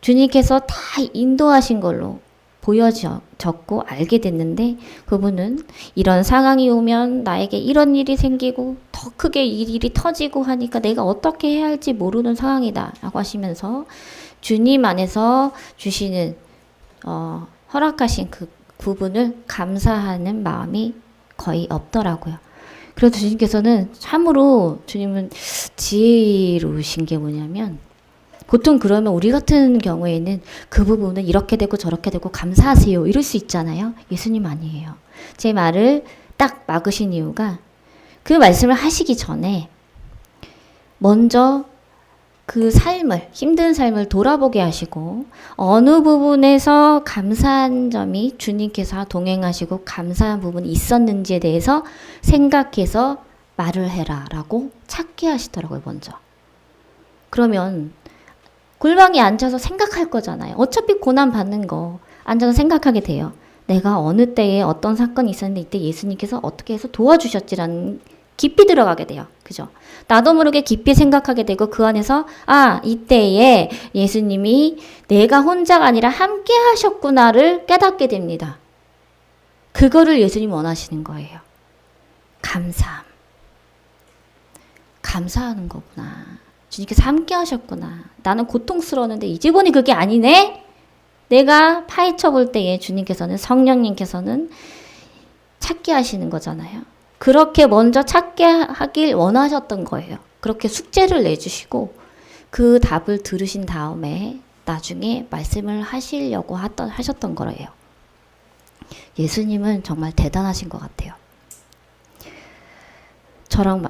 주님께서 다 인도하신 걸로 보여졌고 알게 됐는데, 그분은 이런 상황이 오면 나에게 이런 일이 생기고 더 크게 이 일이 터지고 하니까 내가 어떻게 해야 할지 모르는 상황이다 라고 하시면서 주님 안에서 주시는 허락하신 그 부분을 감사하는 마음이 거의 없더라고요. 그래서 주님께서는 참으로, 주님은 지혜로우신 게 뭐냐면, 보통 그러면 우리 같은 경우에는 그 부분은 이렇게 되고 저렇게 되고 감사하세요 이럴 수 있잖아요. 예수님 아니에요. 제 말을 딱 막으신 이유가 그 말씀을 하시기 전에 먼저 그 삶을, 힘든 삶을 돌아보게 하시고 어느 부분에서 감사한 점이 주님께서 동행하시고 감사한 부분이 있었는지에 대해서 생각해서 말을 해라 라고 찾게 하시더라고요. 먼저. 그러면 골방에 앉아서 생각할 거잖아요. 어차피 고난 받는 거 앉아서 생각하게 돼요. 내가 어느 때에 어떤 사건이 있었는데 이때 예수님께서 어떻게 해서 도와주셨지라는 깊이 들어가게 돼요. 그죠? 나도 모르게 깊이 생각하게 되고 그 안에서 이때에 예수님이 내가 혼자가 아니라 함께 하셨구나를 깨닫게 됩니다. 그거를 예수님 원하시는 거예요. 감사하는 거구나. 주님께서 함께 하셨구나. 나는 고통스러웠는데 이제 보니 그게 아니네? 내가 파헤쳐 볼 때에 주님께서는, 성령님께서는 찾게 하시는 거잖아요. 그렇게 먼저 찾게 하길 원하셨던 거예요. 그렇게 숙제를 내주시고 그 답을 들으신 다음에 나중에 말씀을 하시려고 하셨던 거예요. 예수님은 정말 대단하신 것 같아요. 저랑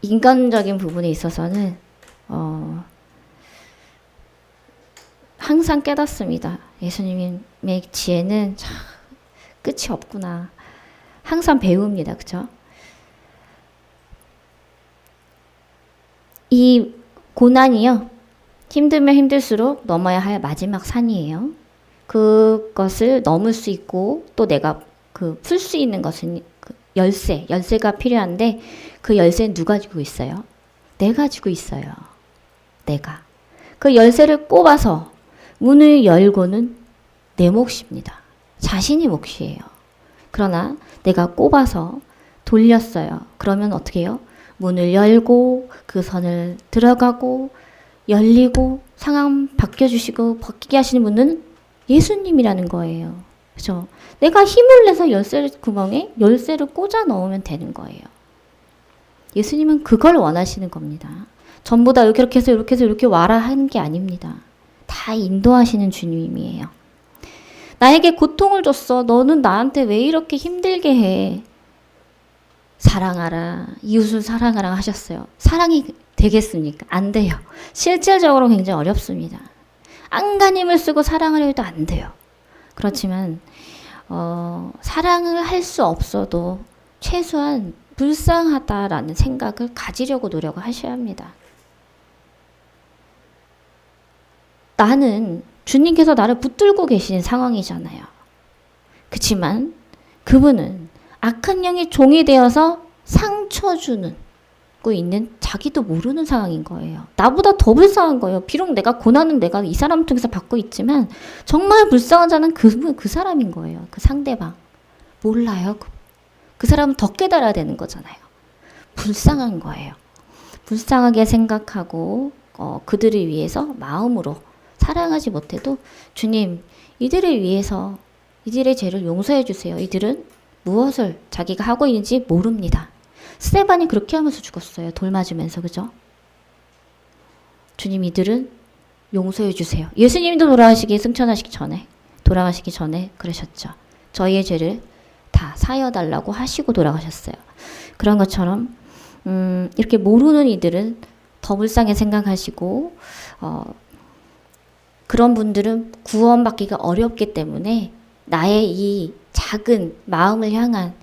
인간적인 부분에 있어서는 항상 깨닫습니다. 예수님의 지혜는 참 끝이 없구나. 항상 배웁니다. 그렇죠? 이 고난이요, 힘들면 힘들수록 넘어야 할 마지막 산이에요. 그것을 넘을 수 있고 또 내가 풀 수 있는 것은 열쇠가 필요한데 그 열쇠는 누가 가지고 있어요? 내가 가지고 있어요. 내가. 그 열쇠를 꼽아서 문을 열고는 내 몫입니다. 자신이 몫이에요. 그러나 내가 꼽아서 돌렸어요. 그러면 어떻게 해요? 문을 열고 그 선을 들어가고 열리고 상황 바뀌어주시고 바뀌게 하시는 분은 예수님이라는 거예요. 그죠? 내가 힘을 내서 구멍에 열쇠를 꽂아 넣으면 되는 거예요. 예수님은 그걸 원하시는 겁니다. 전부 다 이렇게 해서 이렇게 해서 이렇게 와라 하는 게 아닙니다. 다 인도하시는 주님이에요. 나에게 고통을 줬어. 너는 나한테 왜 이렇게 힘들게 해? 사랑하라. 이웃을 사랑하라 하셨어요. 사랑이 되겠습니까? 안 돼요. 실질적으로 굉장히 어렵습니다. 안간힘을 쓰고 사랑을 해도 안 돼요. 그렇지만 사랑을 할 수 없어도 최소한 불쌍하다라는 생각을 가지려고 노력을 하셔야 합니다. 나는 주님께서 나를 붙들고 계신 상황이잖아요. 그렇지만 그분은 악한 영의 종이 되어서 상처 주는 있는 자기도 모르는 상황인 거예요. 나보다 더 불쌍한 거예요. 비록 내가 고난은 내가 이 사람 통해서 받고 있지만 정말 불쌍한 자는 그 사람인 거예요. 그 상대방. 몰라요. 그 사람은 더 깨달아야 되는 거잖아요. 불쌍한 거예요. 불쌍하게 생각하고 그들을 위해서 마음으로 사랑하지 못해도 주님 이들을 위해서 이들의 죄를 용서해 주세요. 이들은 무엇을 자기가 하고 있는지 모릅니다. 스데반이 그렇게 하면서 죽었어요. 돌 맞으면서. 그죠? 주님 이들은 용서해 주세요. 예수님도 돌아가시기 전에 그러셨죠. 저희의 죄를 다 사여달라고 하시고 돌아가셨어요. 그런 것처럼 이렇게 모르는 이들은 더 불쌍히 생각하시고 그런 분들은 구원받기가 어렵기 때문에 나의 이 작은 마음을 향한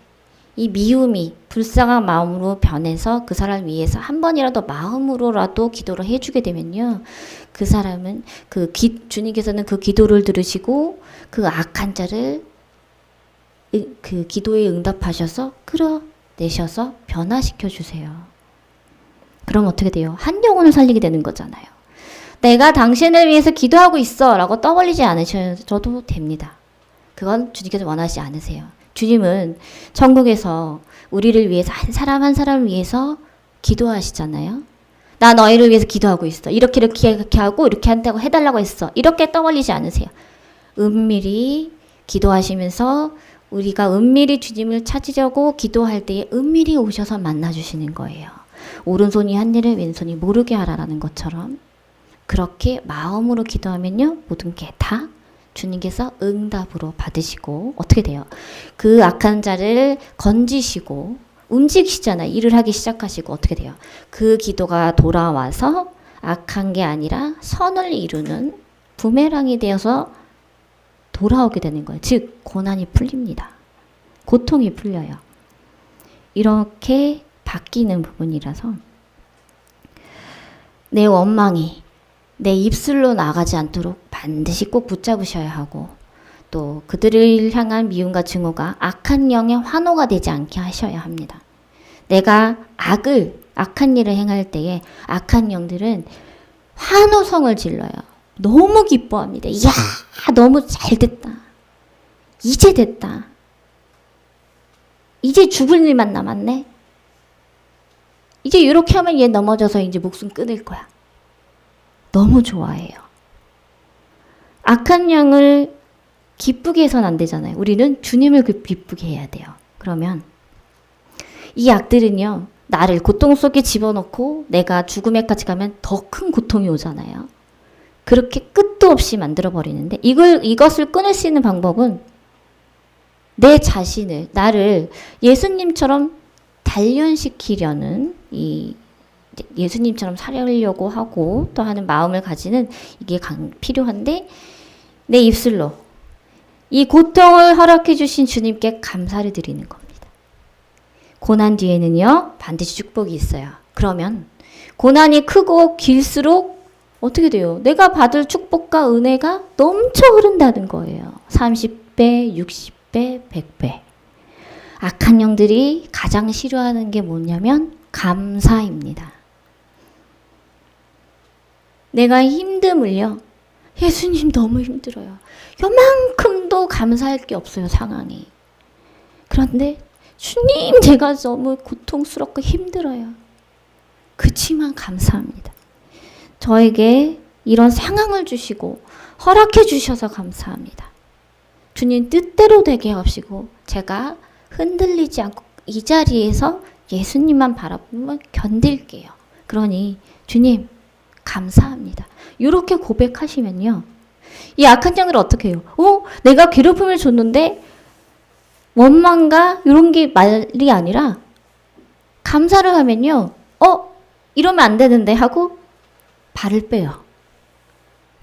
이 미움이 불쌍한 마음으로 변해서 그 사람을 위해서 한 번이라도 마음으로라도 기도를 해주게 되면요. 그 사람은 주님께서는 그 기도를 들으시고 그 악한 자를 그 기도에 응답하셔서 끌어내셔서 변화시켜 주세요. 그럼 어떻게 돼요? 한 영혼을 살리게 되는 거잖아요. 내가 당신을 위해서 기도하고 있어 라고 떠벌리지 않으셔도 됩니다. 그건 주님께서 원하지 않으세요. 주님은 천국에서 우리를 위해서 한 사람 한 사람을 위해서 기도하시잖아요. 나 너희를 위해서 기도하고 있어. 이렇게 하고 이렇게 한다고 해달라고 했어. 이렇게 떠벌리지 않으세요. 은밀히 기도하시면서 우리가 은밀히 주님을 찾으려고 기도할 때에 은밀히 오셔서 만나주시는 거예요. 오른손이 한 일을 왼손이 모르게 하라라는 것처럼 그렇게 마음으로 기도하면요. 모든 게 다 주님께서 응답으로 받으시고 어떻게 돼요? 그 악한 자를 건지시고 움직이시잖아요. 일을 하기 시작하시고 어떻게 돼요? 그 기도가 돌아와서 악한 게 아니라 선을 이루는 부메랑이 되어서 돌아오게 되는 거예요. 즉 고난이 풀립니다. 고통이 풀려요. 이렇게 바뀌는 부분이라서 내 원망이 내 입술로 나가지 않도록 반드시 꼭 붙잡으셔야 하고 또 그들을 향한 미움과 증오가 악한 영의 환호가 되지 않게 하셔야 합니다. 내가 악한 일을 행할 때에 악한 영들은 환호성을 질러요. 너무 기뻐합니다. 이야, 너무 잘 됐다. 이제 됐다. 이제 죽을 일만 남았네. 이제 이렇게 하면 얘 넘어져서 이제 목숨 끊을 거야. 너무 좋아해요. 악한 영을 기쁘게 해서는 안 되잖아요. 우리는 주님을 기쁘게 해야 돼요. 그러면 이 악들은요. 나를 고통 속에 집어넣고 내가 죽음에까지 가면 더 큰 고통이 오잖아요. 그렇게 끝도 없이 만들어버리는데 이것을 끊을 수 있는 방법은 내 자신을 나를 예수님처럼 단련시키려는 예수님처럼 살려고 하고 또 하는 마음을 가지는 이게 필요한데 내 입술로 이 고통을 허락해 주신 주님께 감사를 드리는 겁니다. 고난 뒤에는요 반드시 축복이 있어요. 그러면 고난이 크고 길수록 어떻게 돼요? 내가 받을 축복과 은혜가 넘쳐 흐른다는 거예요. 30배, 60배, 100배. 악한 영들이 가장 싫어하는 게 뭐냐면 감사입니다. 내가 힘듦을요. 예수님 너무 힘들어요. 요만큼도 감사할 게 없어요. 상황이. 그런데 주님 제가 너무 고통스럽고 힘들어요. 그치만 감사합니다. 저에게 이런 상황을 주시고 허락해 주셔서 감사합니다. 주님 뜻대로 되게 하시고 제가 흔들리지 않고 이 자리에서 예수님만 바라보면 견딜게요. 그러니 주님 감사합니다. 이렇게 고백하시면요. 이 악한 영들은 어떻게 해요? 내가 괴롭힘을 줬는데 원망과 이런 게 말이 아니라 감사를 하면요. 이러면 안 되는데 하고 발을 빼요.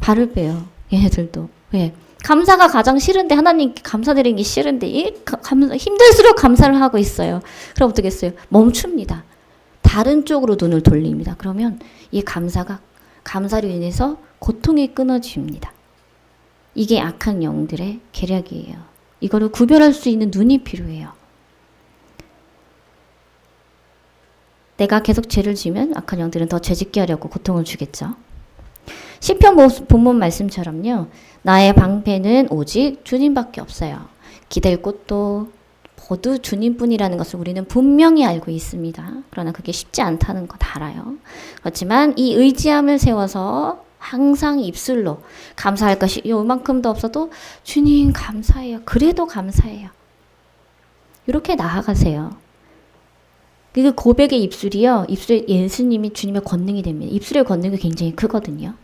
발을 빼요. 얘네들도. 왜? 감사가 가장 싫은데 하나님께 감사드리는 게 싫은데 힘들수록 감사를 하고 있어요. 그럼 어떻게 했어요? 멈춥니다. 다른 쪽으로 눈을 돌립니다. 그러면 이 감사로 인해서 고통이 끊어집니다. 이게 악한 영들의 계략이에요. 이거를 구별할 수 있는 눈이 필요해요. 내가 계속 죄를 지면 악한 영들은 더 죄짓게 하려고 고통을 주겠죠. 시편 본문 말씀처럼요. 나의 방패는 오직 주님밖에 없어요. 기댈 곳도 모두 주님뿐이라는 것을 우리는 분명히 알고 있습니다. 그러나 그게 쉽지 않다는 거 다 알아요. 그렇지만 이 의지함을 세워서 항상 입술로 감사할 것이 요만큼도 없어도 주님 감사해요. 그래도 감사해요. 이렇게 나아가세요. 그 고백의 입술이요. 입술에 예수님이 주님의 권능이 됩니다. 입술의 권능이 굉장히 크거든요.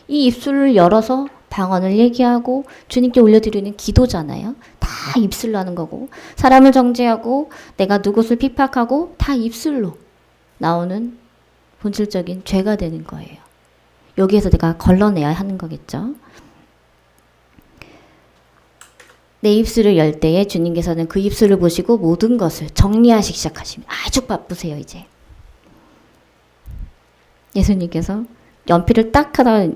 이 입술을 열어서 방언을 얘기하고 주님께 올려드리는 기도잖아요. 다 입술로 하는 거고 사람을 정죄하고 내가 누구를 핍박하고 다 입술로 나오는 본질적인 죄가 되는 거예요. 여기에서 내가 걸러내야 하는 거겠죠. 내 입술을 열 때에 주님께서는 그 입술을 보시고 모든 것을 정리하시기 시작하십니다. 아주 바쁘세요 이제. 예수님께서 연필을 딱 하나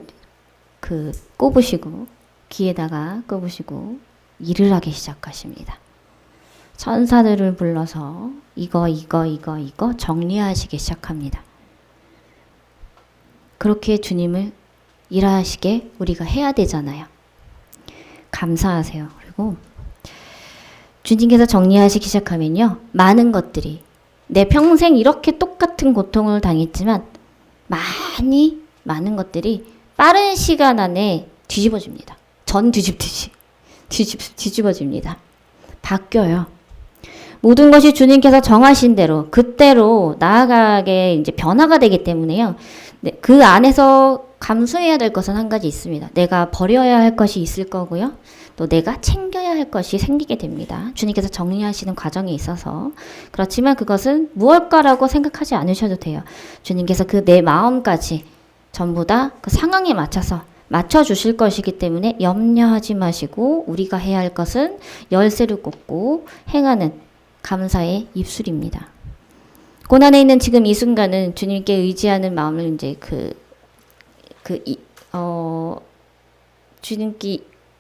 꼽으시고 귀에다가 꼽으시고 일을 하기 시작하십니다. 천사들을 불러서 이거 정리하시기 시작합니다. 그렇게 주님을 일하시게 우리가 해야 되잖아요. 감사하세요. 그리고 주님께서 정리하시기 시작하면요. 많은 것들이 내 평생 이렇게 똑같은 고통을 당했지만 많은 것들이 빠른 시간 안에 뒤집어집니다. 전 뒤집듯이 뒤집어집니다. 바뀌어요. 모든 것이 주님께서 정하신 대로 그때로 나아가게 이제 변화가 되기 때문에요. 네, 그 안에서 감수해야 될 것은 한 가지 있습니다. 내가 버려야 할 것이 있을 거고요. 또 내가 챙겨야 할 것이 생기게 됩니다. 주님께서 정리하시는 과정에 있어서. 그렇지만 그것은 무엇가라고 생각하지 않으셔도 돼요. 주님께서 그 내 마음까지 전부 다 그 상황에 맞춰주실 것이기 때문에 염려하지 마시고 우리가 해야 할 것은 열쇠를 꽂고 행하는 감사의 입술입니다. 고난에 있는 지금 이 순간은 주님께 의지하는 마음을 이제 주님께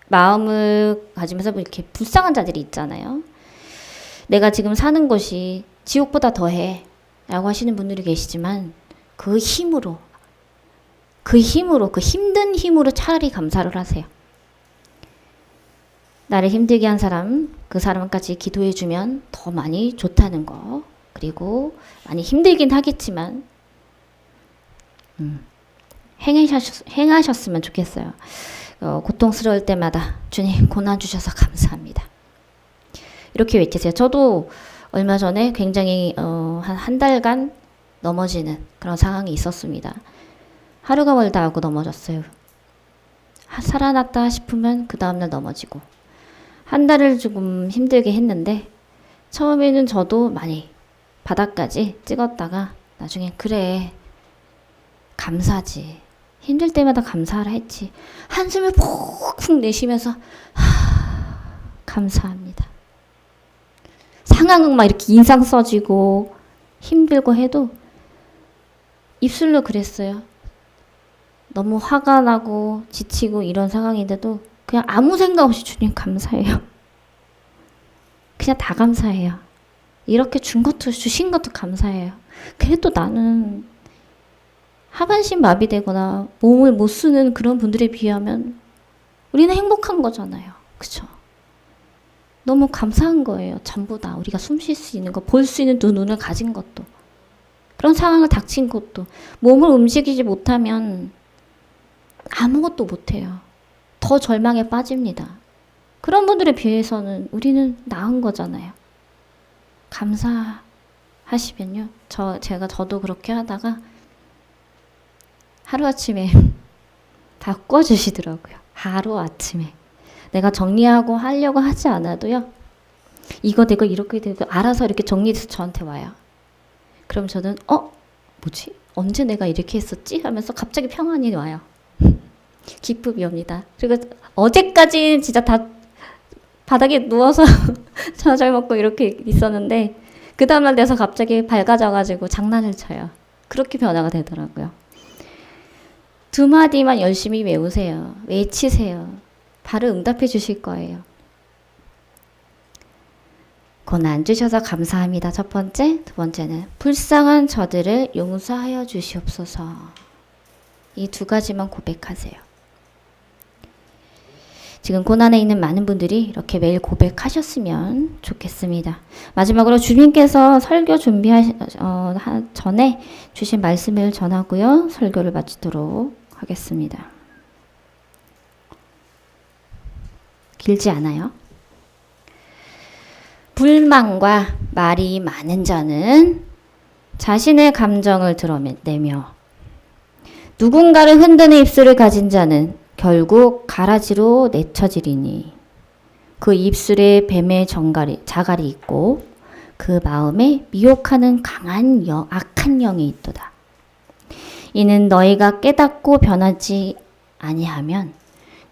마음을 가지면서 이렇게 불쌍한 자들이 있잖아요. 내가 지금 사는 곳이 지옥보다 더해 라고 하시는 분들이 계시지만 그 힘든 힘으로 차라리 감사를 하세요. 나를 힘들게 한 사람, 그 사람까지 기도해주면 더 많이 좋다는 거. 그리고 많이 힘들긴 하겠지만 행하셨으면 좋겠어요. 고통스러울 때마다 주님 고난 주셔서 감사합니다. 이렇게 외치세요. 저도 얼마 전에 굉장히 한 달간 넘어지는 그런 상황이 있었습니다. 하루가 멀다 하고 넘어졌어요. 살아났다 싶으면 그 다음날 넘어지고 한 달을 조금 힘들게 했는데 처음에는 저도 많이 바닥까지 찍었다가 나중에 그래 감사지 힘들 때마다 감사하라 했지 한숨을 푹푹 내쉬면서 감사합니다. 상황은 막 이렇게 인상 써지고 힘들고 해도 입술로 그랬어요. 너무 화가 나고 지치고 이런 상황인데도 그냥 아무 생각 없이 주님 감사해요. 그냥 다 감사해요. 이렇게 주신 것도 감사해요. 그래도 나는 하반신 마비되거나 몸을 못 쓰는 그런 분들에 비하면 우리는 행복한 거잖아요. 그쵸? 너무 감사한 거예요. 전부 다 우리가 숨 쉴 수 있는 거, 볼 수 있는 두 눈을 가진 것도 그런 상황을 닥친 것도 몸을 움직이지 못하면 아무것도 못해요. 더 절망에 빠집니다. 그런 분들에 비해서는 우리는 나은 거잖아요. 감사하시면요. 저도 그렇게 하다가 하루아침에 바꿔주시더라고요. 하루아침에. 내가 정리하고 하려고 하지 않아도요. 이거 되고 이렇게 되고 알아서 이렇게 정리돼서 저한테 와요. 그럼 저는 뭐지? 언제 내가 이렇게 했었지? 하면서 갑자기 평안이 와요. 기쁨이 옵니다. 그리고 어제까지 진짜 다 바닥에 누워서 저녁 먹고 이렇게 있었는데 그 다음날 돼서 갑자기 밝아져가지고 장난을 쳐요. 그렇게 변화가 되더라고요. 두 마디만 열심히 외우세요. 외치세요. 바로 응답해 주실 거예요. 고난 주셔서 감사합니다. 첫 번째. 두 번째는 불쌍한 저들을 용서하여 주시옵소서. 이 두 가지만 고백하세요. 지금 고난에 있는 많은 분들이 이렇게 매일 고백하셨으면 좋겠습니다. 마지막으로 주님께서 설교 전에 주신 말씀을 전하고요. 설교를 마치도록 하겠습니다. 길지 않아요. 불만과 말이 많은 자는 자신의 감정을 드러내며 누군가를 흔드는 입술을 가진 자는 결국 가라지로 내쳐지리니 그 입술에 뱀의 자갈이 있고 그 마음에 미혹하는 강한 악한 영이 있도다. 이는 너희가 깨닫고 변하지 아니하면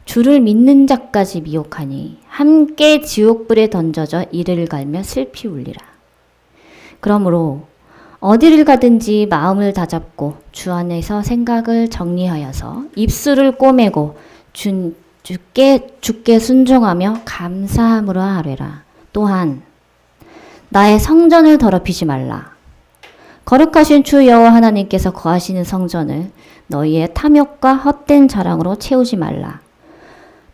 주를 믿는 자까지 미혹하니 함께 지옥불에 던져져 이를 갈며 슬피 울리라. 그러므로 어디를 가든지 마음을 다잡고 주 안에서 생각을 정리하여서 입술을 꼬매고 주께 순종하며 감사함으로 하뢰라. 또한 나의 성전을 더럽히지 말라. 거룩하신 주 여호와 하나님께서 거하시는 성전을 너희의 탐욕과 헛된 자랑으로 채우지 말라.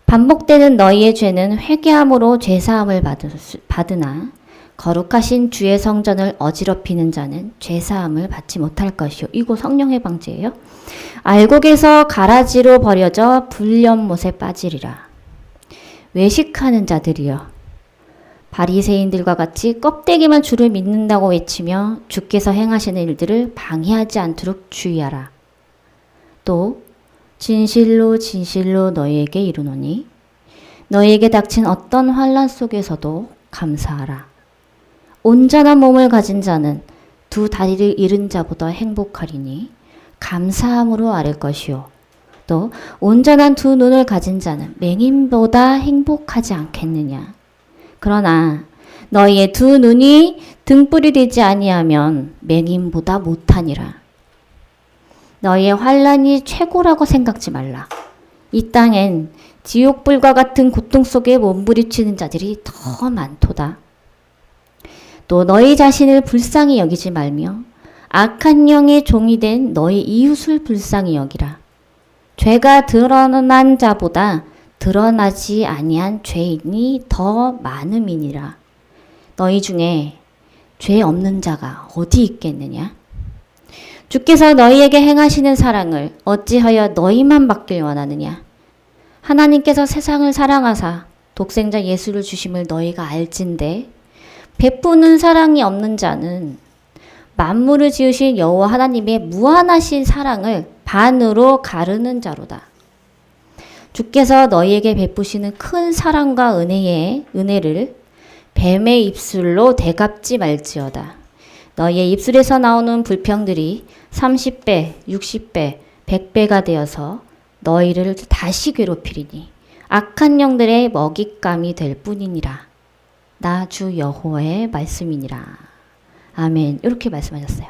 반복되는 너희의 죄는 회개함으로 죄사함을 받으나 거룩하신 주의 성전을 어지럽히는 자는 죄사함을 받지 못할 것이요. 이거 성령의 방지예요. 알곡에서 가라지로 버려져 불연못에 빠지리라. 외식하는 자들이여, 바리새인들과 같이 껍데기만 주를 믿는다고 외치며 주께서 행하시는 일들을 방해하지 않도록 주의하라. 또 진실로 진실로 너희에게 이르노니 너희에게 닥친 어떤 환난 속에서도 감사하라. 온전한 몸을 가진 자는 두 다리를 잃은 자보다 행복하리니 감사함으로 아를 것이요. 또 온전한 두 눈을 가진 자는 맹인보다 행복하지 않겠느냐. 그러나 너희의 두 눈이 등불이 되지 아니하면 맹인보다 못하니라. 너희의 환난이 최고라고 생각지 말라. 이 땅엔 지옥불과 같은 고통 속에 몸부림치는 자들이 더 많도다. 또 너희 자신을 불쌍히 여기지 말며 악한 영의 종이 된 너희 이웃을 불쌍히 여기라. 죄가 드러난 자보다 드러나지 아니한 죄인이 더 많음이니라. 너희 중에 죄 없는 자가 어디 있겠느냐? 주께서 너희에게 행하시는 사랑을 어찌하여 너희만 받길 원하느냐? 하나님께서 세상을 사랑하사 독생자 예수를 주심을 너희가 알진대 베푸는 사랑이 없는 자는 만물을 지으신 여호와 하나님의 무한하신 사랑을 반으로 가르는 자로다. 주께서 너희에게 베푸시는 큰 사랑과 은혜를 뱀의 입술로 대갚지 말지어다. 너희의 입술에서 나오는 불평들이 30배, 60배, 100배가 되어서 너희를 다시 괴롭히리니 악한 영들의 먹잇감이 될 뿐이니라. 나 주 여호와의 말씀이니라. 아멘. 이렇게 말씀하셨어요.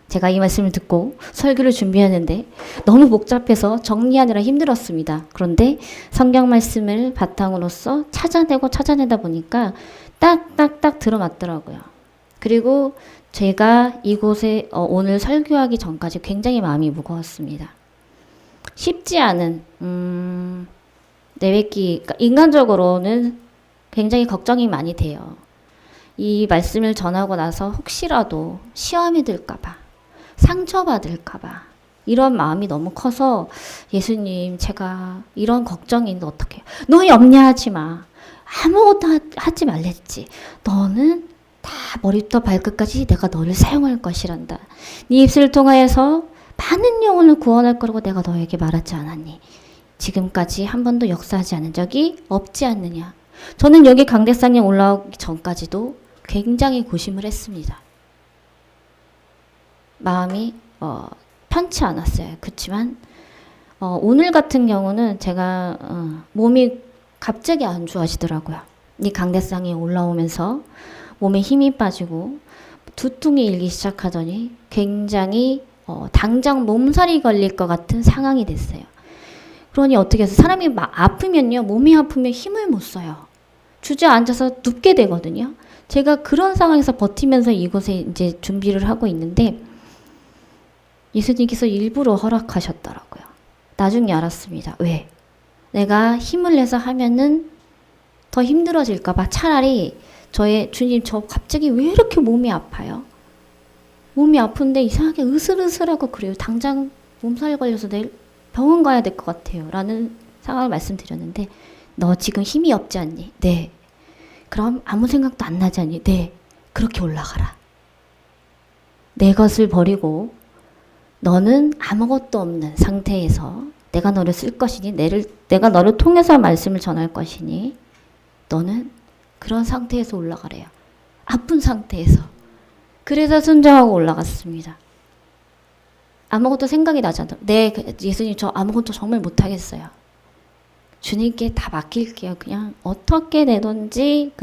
제가 이 말씀을 듣고 설교를 준비하는데 너무 복잡해서 정리하느라 힘들었습니다. 그런데 성경 말씀을 바탕으로서 찾아내다 보니까 딱딱딱 들어맞더라고요. 그리고 제가 이곳에 오늘 설교하기 전까지 굉장히 마음이 무거웠습니다. 쉽지 않은 내뱉기, 그러니까 인간적으로는 굉장히 걱정이 많이 돼요. 이 말씀을 전하고 나서 혹시라도 시험이 들까봐, 상처받을까봐 이런 마음이 너무 커서 예수님, 제가 이런 걱정이 있는데 어떡해요? 너 염려하지 마. 아무것도 하지 말랬지. 너는 다 머리부터 발끝까지 내가 너를 사용할 것이란다. 네 입술을 통하여서 많은 영혼을 구원할 거라고 내가 너에게 말하지 않았니? 지금까지 한 번도 역사하지 않은 적이 없지 않느냐. 저는 여기 강대상에 올라오기 전까지도 굉장히 고심을 했습니다. 마음이 편치 않았어요. 그렇지만 오늘 같은 경우는 제가 몸이 갑자기 안 좋아지더라고요. 이 강대상에 올라오면서 몸에 힘이 빠지고 두통이 일기 시작하더니 굉장히 당장 몸살이 걸릴 것 같은 상황이 됐어요. 그러니 어떻게 해서 사람이 아프면요, 몸이 아프면 힘을 못 써요. 주저앉아서 눕게 되거든요. 제가 그런 상황에서 버티면서 이곳에 이제 준비를 하고 있는데 예수님께서 일부러 허락하셨더라고요. 나중에 알았습니다. 왜? 내가 힘을 내서 하면은 더 힘들어질까봐 차라리 주님, 저 갑자기 왜 이렇게 몸이 아파요? 몸이 아픈데 이상하게 으슬으슬하고 그래요. 당장 몸살 걸려서 내일 병원 가야 될 것 같아요. 라는 상황을 말씀드렸는데, 너 지금 힘이 없지 않니? 네. 그럼 아무 생각도 안 나지 않니? 네. 그렇게 올라가라. 내 것을 버리고 너는 아무것도 없는 상태에서 내가 너를 쓸 것이니, 내가 너를 통해서 말씀을 전할 것이니, 너는 그런 상태에서 올라가래요. 아픈 상태에서. 그래서 순종하고 올라갔습니다. 아무것도 생각이 나지 않다. 네, 예수님, 저 아무것도 정말 못하겠어요. 주님께 다 맡길게요. 그냥 어떻게 되든지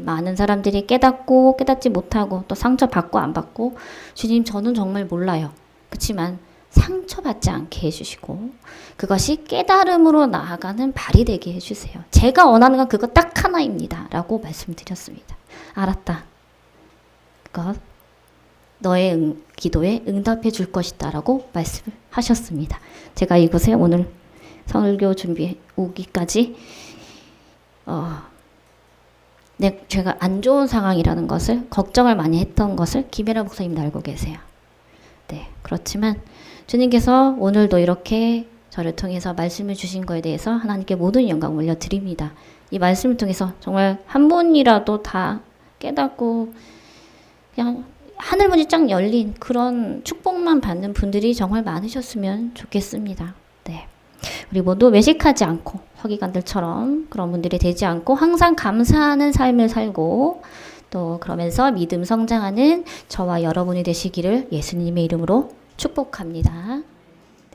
많은 사람들이 깨닫고 깨닫지 못하고 또 상처받고 안 받고, 주님, 저는 정말 몰라요. 그렇지만 상처받지 않게 해주시고 그것이 깨달음으로 나아가는 발이 되게 해주세요. 제가 원하는 건 그거 딱 하나입니다. 라고 말씀드렸습니다. 알았다. 그것 너의 기도에 응답해 줄 것이다. 라고 말씀을 하셨습니다. 제가 이곳에 오늘 설교 준비해 오기까지 제가 안 좋은 상황이라는 것을, 걱정을 많이 했던 것을 김혜라 목사님도 알고 계세요. 네, 그렇지만 주님께서 오늘도 이렇게 저를 통해서 말씀을 주신 거에 대해서 하나님께 모든 영광을 올려드립니다. 이 말씀을 통해서 정말 한 분이라도 다 깨닫고 그냥 하늘문이 쫙 열린 그런 축복만 받는 분들이 정말 많으셨으면 좋겠습니다. 네. 우리 모두 외식하지 않고 서기관들처럼 그런 분들이 되지 않고 항상 감사하는 삶을 살고, 또 그러면서 믿음 성장하는 저와 여러분이 되시기를 예수님의 이름으로 축복합니다.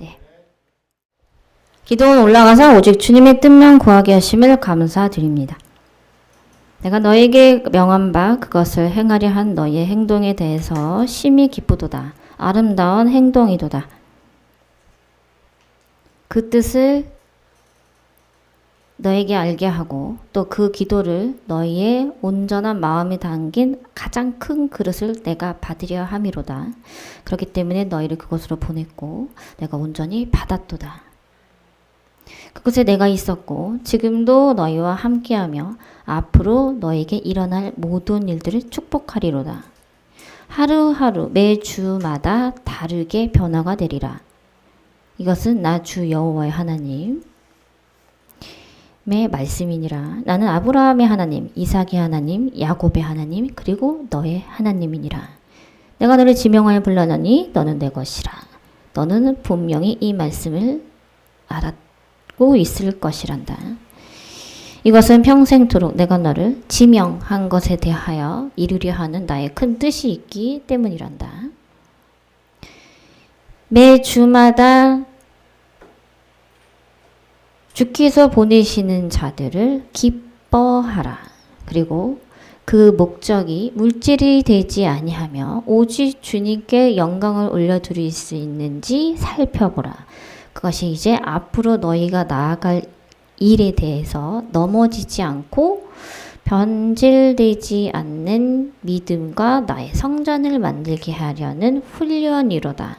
네. 기도는 올라가서 오직 주님의 뜻만 구하게 하심을 감사드립니다. 내가 너에게 명한 바 그것을 행하려 한 너의 행동에 대해서 심히 기쁘도다. 아름다운 행동이도다. 그 뜻을 너에게 알게 하고 또 그 기도를 너희의 온전한 마음이 담긴 가장 큰 그릇을 내가 받으려 함이로다. 그렇기 때문에 너희를 그곳으로 보냈고 내가 온전히 받았도다. 그곳에 내가 있었고 지금도 너희와 함께하며 앞으로 너에게 일어날 모든 일들을 축복하리로다. 하루하루 매주마다 다르게 변화가 되리라. 이것은 나 주 여호와의 하나님의 말씀이니라. 나는 아브라함의 하나님, 이삭의 하나님, 야곱의 하나님, 그리고 너의 하나님이니라. 내가 너를 지명하여 불렀노니 너는 내 것이라. 너는 분명히 이 말씀을 알았고 있을 것이란다. 이것은 평생토록 내가 너를 지명한 것에 대하여 이루려 하는 나의 큰 뜻이 있기 때문이란다. 매 주마다 주께서 보내시는 자들을 기뻐하라. 그리고 그 목적이 물질이 되지 아니하며 오직 주님께 영광을 올려드릴 수 있는지 살펴보라. 그것이 이제 앞으로 너희가 나아갈 일에 대해서 넘어지지 않고 변질되지 않는 믿음과 나의 성전을 만들게 하려는 훈련이로다.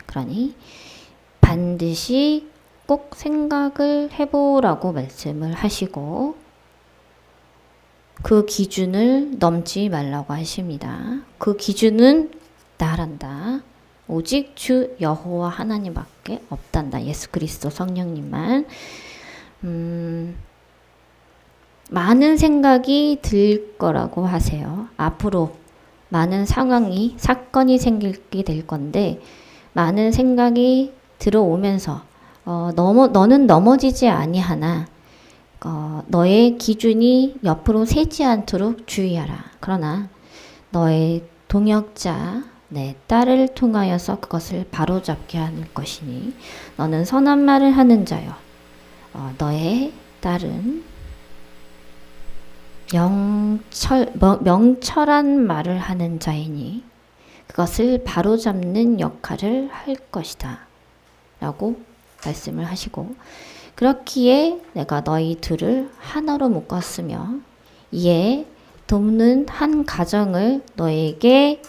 그러니 반드시 꼭 생각을 해보라고 말씀을 하시고 그 기준을 넘지 말라고 하십니다. 그 기준은 나란다. 오직 주 여호와 하나님밖에 없단다. 예수 그리스도 성령님만. 많은 생각이 들 거라고 하세요. 앞으로 많은 사건이 생기게 될 건데 많은 생각이 들어오면서 너는 넘어지지 아니하나 너의 기준이 옆으로 새지 않도록 주의하라. 그러나 너의 동역자 내 딸을 통하여서 그것을 바로잡게 하는 것이니 너는 선한 말을 하는 자요. 너의 딸은 명철한 말을 하는 자이니 그것을 바로잡는 역할을 할 것이다. 라고 말씀을 하시고 그렇기에 내가 너희 둘을 하나로 묶었으며 이에 돕는 한 가정을 너에게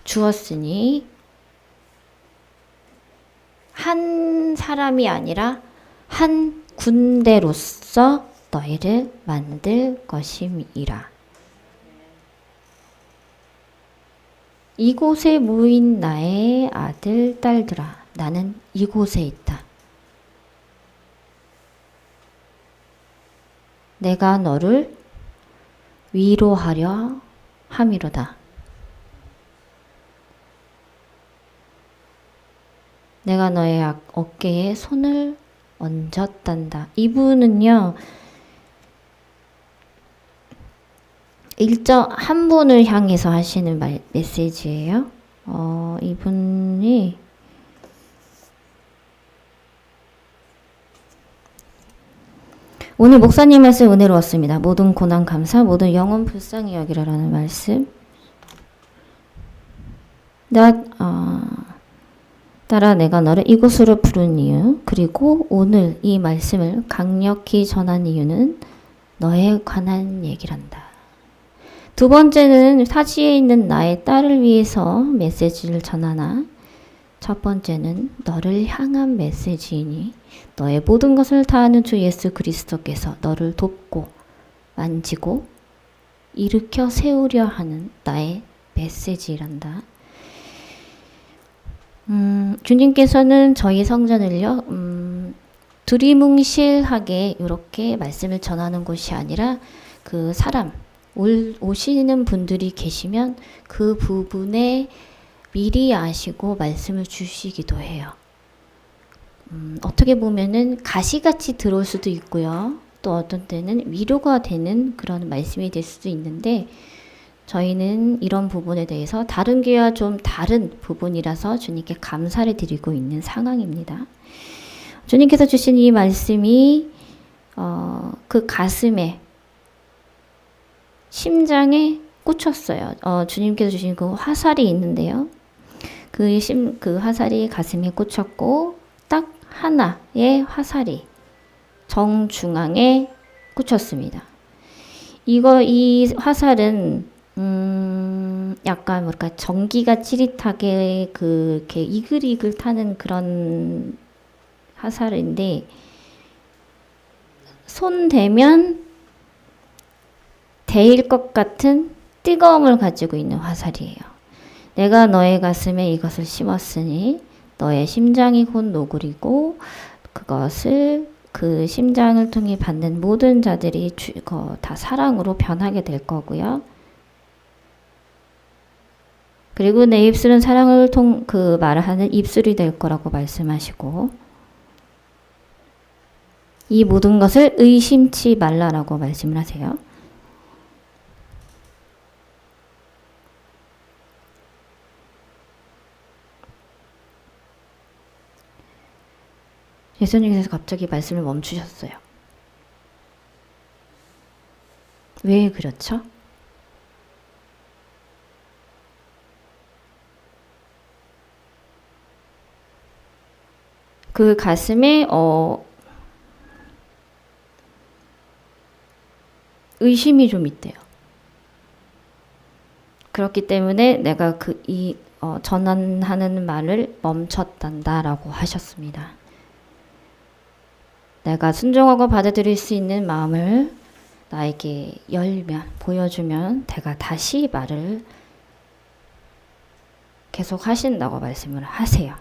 주었으니 한 사람이 아니라 한 군대로서 너희를 만들 것임이라. 이곳에 모인 나의 아들, 딸들아, 나는 이곳에 있다. 내가 너를 위로하려 함이로다. 내가 너의 어깨에 손을 얹었단다. 이분은요, 한 분을 향해서 하시는 메시지예요. 이분이 오늘 목사님 말씀 은혜로웠습니다. 모든 고난 감사, 모든 영혼 불쌍히 여기라라는 말씀. 따라 내가 너를 이곳으로 부른 이유, 그리고 오늘 이 말씀을 강력히 전한 이유는 너에 관한 얘기란다. 두 번째는 타지에 있는 나의 딸을 위해서 메시지를 전하나, 첫 번째는 너를 향한 메시지이니 너의 모든 것을 다하는 주 예수 그리스도께서 너를 돕고 만지고 일으켜 세우려 하는 나의 메시지란다. 주님께서는 저희 성전을요, 두리뭉실하게 이렇게 말씀을 전하는 곳이 아니라 그 사람, 오시는 분들이 계시면 그 부분에 미리 아시고 말씀을 주시기도 해요. 어떻게 보면은 가시같이 들어올 수도 있고요. 또 어떤 때는 위로가 되는 그런 말씀이 될 수도 있는데, 저희는 이런 부분에 대해서 다른 교회와 좀 다른 부분이라서 주님께 감사를 드리고 있는 상황입니다. 주님께서 주신 이 말씀이 그 가슴에, 심장에 꽂혔어요. 주님께서 주신 그 화살이 있는데요. 그 화살이 가슴에 꽂혔고 딱 하나의 화살이 정중앙에 꽂혔습니다. 이 화살은 약간 뭐랄까 전기가 찌릿하게 이렇게 이글이글 타는 그런 화살인데, 손 대면 데일 것 같은 뜨거움을 가지고 있는 화살이에요. 내가 너의 가슴에 이것을 심었으니 너의 심장이 곧 노구리고 그것을 그 심장을 통해 받는 모든 자들이 다 사랑으로 변하게 될 거고요. 그리고 내 입술은 사랑을 말하는 입술이 될 거라고 말씀하시고, 이 모든 것을 의심치 말라라고 말씀을 하세요. 예수님께서 갑자기 말씀을 멈추셨어요. 왜 그렇죠? 그 가슴에 의심이 좀 있대요. 그렇기 때문에 내가 전환하는 말을 멈췄단다라고 하셨습니다. 내가 순종하고 받아들일 수 있는 마음을 나에게 보여주면 내가 다시 말을 계속 하신다고 말씀을 하세요.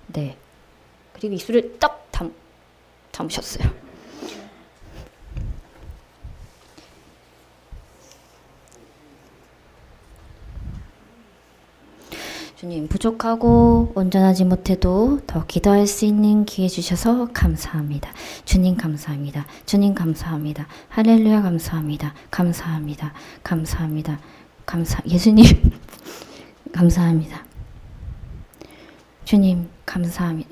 네. 그리고 입술을 딱 담으셨어요. 주님, 부족하고 온전하지 못해도 더 기도할 수 있는 기회 주셔서 감사합니다. 주님 감사합니다. 주님 감사합니다. 할렐루야 감사합니다. 감사합니다. 감사합니다. 예수님 감사합니다. 주님 감사합니다.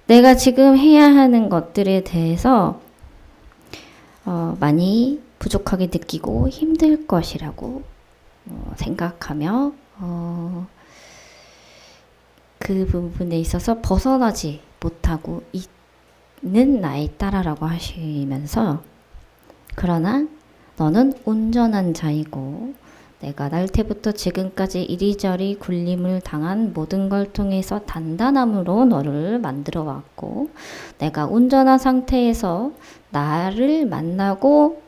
내가 지금 해야 하는 것들에 대해서 많이 부족하게 느끼고 힘들 것이라고 생각하며 그 부분에 있어서 벗어나지 못하고 있는 나의 딸아라고 하시면서, 그러나 너는 온전한 자이고 내가 날 때부터 지금까지 이리저리 굴림을 당한 모든 걸 통해서 단단함으로 너를 만들어 왔고, 내가 온전한 상태에서 나를 만나고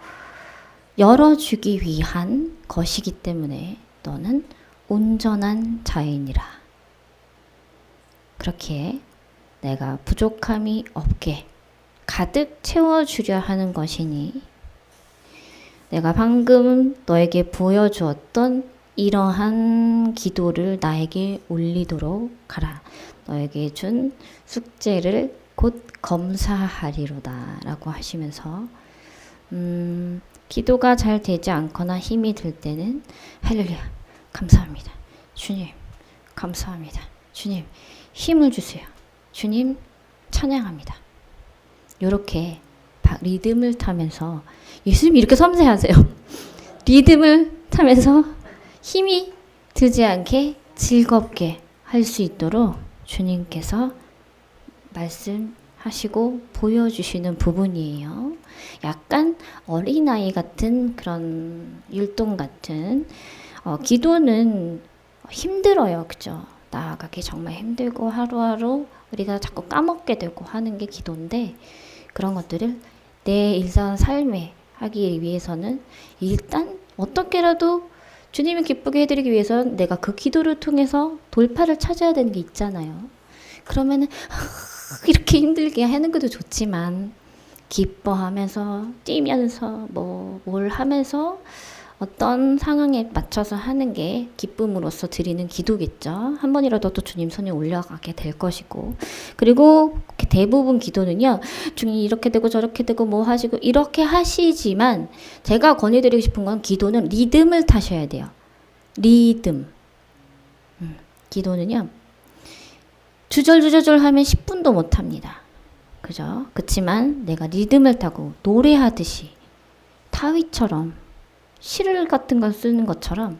열어주기 위한 것이기 때문에 너는 온전한 자인이라. 그렇게 내가 부족함이 없게 가득 채워주려 하는 것이니, 내가 방금 너에게 보여주었던 이러한 기도를 나에게 올리도록 하라. 너에게 준 숙제를 곧 검사하리로다 라고 하시면서 기도가 잘 되지 않거나 힘이 들 때는 할렐루야 감사합니다. 주님 감사합니다. 주님 힘을 주세요. 주님 찬양합니다. 요렇게 리듬을 타면서, 예수님이 이렇게 섬세하세요. 리듬을 타면서 힘이 들지 않게 즐겁게 할 수 있도록 주님께서 말씀하시고 보여주시는 부분이에요. 약간 어린아이 같은 그런 율동 같은 기도는 힘들어요. 그죠? 나아가기 정말 힘들고 하루하루 우리가 자꾸 까먹게 되고 하는 게 기도인데, 그런 것들을 내 일상 삶에 하기 위해서는 일단 어떻게라도 주님을 기쁘게 해드리기 위해서는 내가 그 기도를 통해서 돌파를 찾아야 되는 게 있잖아요. 그러면은 이렇게 힘들게 하는 것도 좋지만 기뻐하면서 뛰면서 뭘 하면서 어떤 상황에 맞춰서 하는 게 기쁨으로써 드리는 기도겠죠. 한 번이라도 또 주님 손에 올려가게 될 것이고, 그리고 대부분 기도는요, 주님 이렇게 되고 저렇게 되고 뭐 하시고 이렇게 하시지만, 제가 권해드리고 싶은 건 기도는 리듬을 타셔야 돼요. 리듬. 기도는요, 주절주절 하면 10분도 못 합니다. 그죠? 그치만 내가 리듬을 타고 노래하듯이 타위처럼 시를 같은 걸 쓰는 것처럼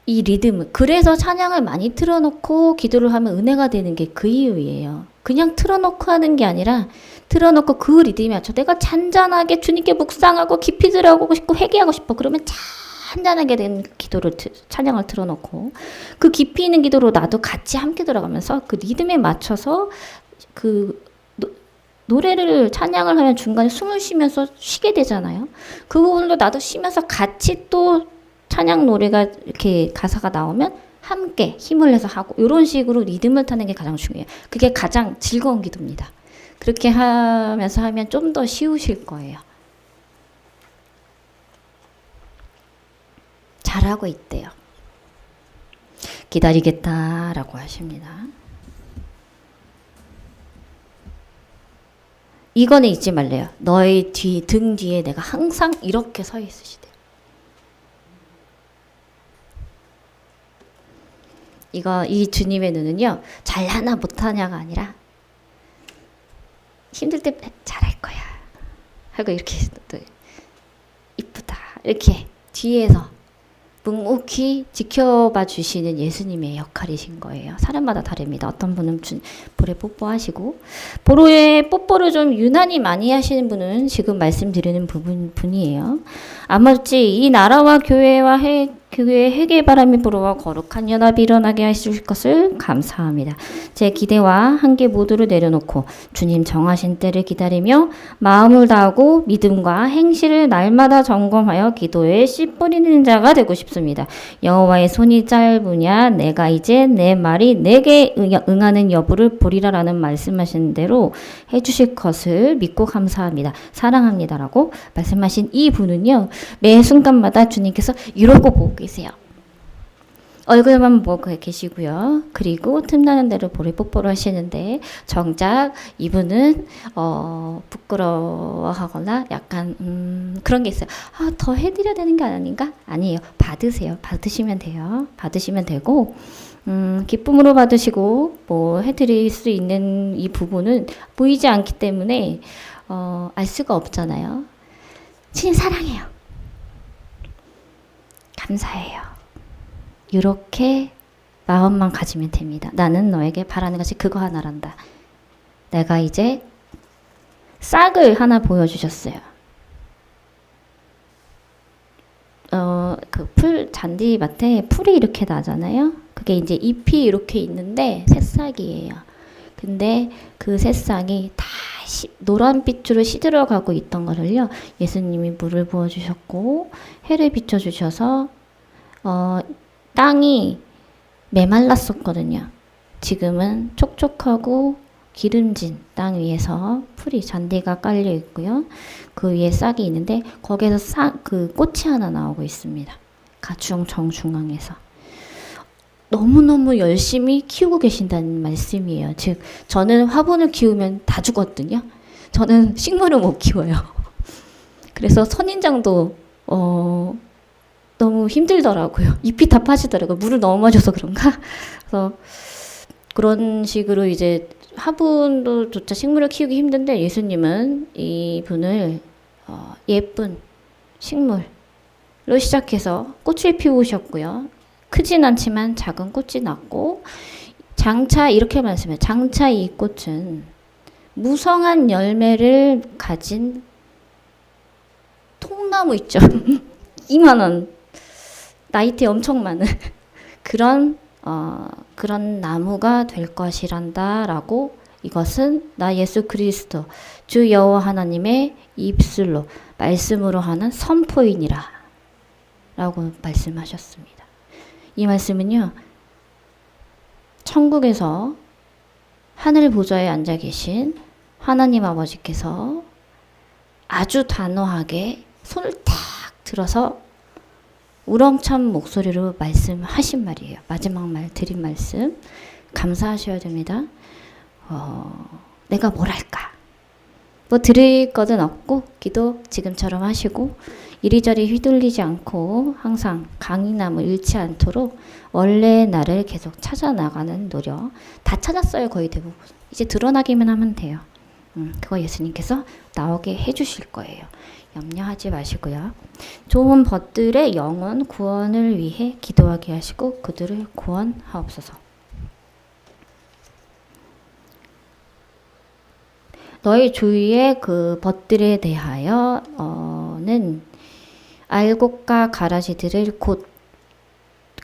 이 리듬을, 그래서 찬양을 많이 틀어놓고 기도를 하면 은혜가 되는 게 그 이유예요. 그냥 틀어놓고 하는 게 아니라 틀어놓고 그 리듬에 맞춰 내가 잔잔하게 주님께 묵상하고 깊이 들어가고 싶고 회개하고 싶어. 그러면 잔잔하게 된 기도를 찬양을 틀어놓고 그 깊이 있는 기도로 나도 같이 함께 들어가면서 그 리듬에 맞춰서 그 노래를 찬양을 하면 중간에 숨을 쉬면서 쉬게 되잖아요. 그 부분도 나도 쉬면서 같이 또 찬양 노래가 이렇게 가사가 나오면 함께 힘을 내서 하고, 이런 식으로 리듬을 타는 게 가장 중요해요. 그게 가장 즐거운 기도입니다. 그렇게 하면서 하면 좀 더 쉬우실 거예요. 잘하고 있대요. 기다리겠다라고 하십니다. 이거는 잊지 말래요. 너의 등 뒤에 내가 항상 이렇게 서 있으시대요. 이 주님의 눈은요, 잘하나 못하냐가 아니라 힘들 때 잘할 거야 하고 이렇게 또 이쁘다 이렇게 뒤에서 묵묵히 지켜봐 주시는 예수님의 역할이신 거예요. 사람마다 다릅니다. 어떤 분은 볼에 뽀뽀하시고, 볼에 뽀뽀를 좀 유난히 많이 하시는 분은 지금 말씀드리는 분이에요. 아무쪼록 이 나라와 교회와 교회의 회개의 바람이 불어와 거룩한 연합이 일어나게 하실 것을 감사합니다. 제 기대와 한계 모두를 내려놓고 주님 정하신 때를 기다리며 마음을 다하고 믿음과 행실을 날마다 점검하여 기도에 씨 뿌리는 자가 되고 싶습니다. 여호와의 손이 짧으냐 내가 이제 내 말이 내게 응하는 여부를 보리라라는 말씀하신 대로 해주실 것을 믿고 감사합니다. 사랑합니다라고 말씀하신 이 분은요, 매 순간마다 주님께서 이러고 보고 계세요. 얼굴만 보고 계시고요. 그리고 틈나는 대로 볼에 뽀뽀를 하시는데, 정작 이분은 부끄러워하거나 약간 그런 게 있어요. 더 해드려야 되는 게 아닌가? 아니에요. 받으세요. 받으시면 돼요. 받으시면 되고, 기쁨으로 받으시고 뭐 해드릴 수 있는 이 부분은 보이지 않기 때문에 알 수가 없잖아요. 주님 사랑해요. 감사해요. 이렇게 마음만 가지면 됩니다. 나는 너에게 바라는 것이 그거 하나란다. 내가 이제 싹을 하나 보여주셨어요. 그 잔디밭에 풀이 이렇게 나잖아요. 그게 이제 잎이 이렇게 있는데 새싹이에요. 근데 그 새싹이 다 노란빛으로 시들어가고 있던 거를요, 예수님이 물을 부어주셨고 해를 비춰주셔서 땅이 메말랐었거든요. 지금은 촉촉하고 기름진 땅 위에서 풀이 잔디가 깔려 있고요. 그 위에 싹이 있는데 거기에서 그 꽃이 하나 나오고 있습니다. 가축 정중앙에서. 너무너무 열심히 키우고 계신다는 말씀이에요. 즉 저는 화분을 키우면 다 죽거든요. 저는 식물을 못 키워요. 그래서 선인장도 너무 힘들더라고요. 잎이 다 빠지더라고요. 물을 너무 마셔서 그런가? 그래서 그런 식으로 이제 화분도 조차 식물을 키우기 힘든데 예수님은 이분을 예쁜 식물로 시작해서 꽃을 피우셨고요. 크진 않지만 작은 꽃이 났고 장차 이렇게 말씀해요. 장차 이 꽃은 무성한 열매를 가진 통나무 있죠. 이만한 나이테 엄청 많은 그런 나무가 될 것이란다라고 이것은 나 예수 그리스도 주 여호와 하나님의 입술로 말씀으로 하는 선포이니라 라고 말씀하셨습니다. 이 말씀은요, 천국에서 하늘 보좌에 앉아 계신 하나님 아버지께서 아주 단호하게 손을 탁 들어서 우렁찬 목소리로 말씀하신 말이에요. 마지막 말 드린 말씀 감사하셔야 됩니다. 내가 뭘 할까? 뭐 드릴 것은 없고 기도 지금처럼 하시고 이리저리 휘둘리지 않고 항상 강인함을 잃지 않도록 원래의 나를 계속 찾아나가는 노력. 다 찾았어요. 거의 대부분. 이제 드러나기만 하면 돼요. 그거 예수님께서 나오게 해주실 거예요. 염려하지 마시고요. 좋은 벗들의 영혼 구원을 위해 기도하게 하시고 그들을 구원하옵소서. 너희 주위의 그 벗들에 대하여는 알곡과 가라지들을 곧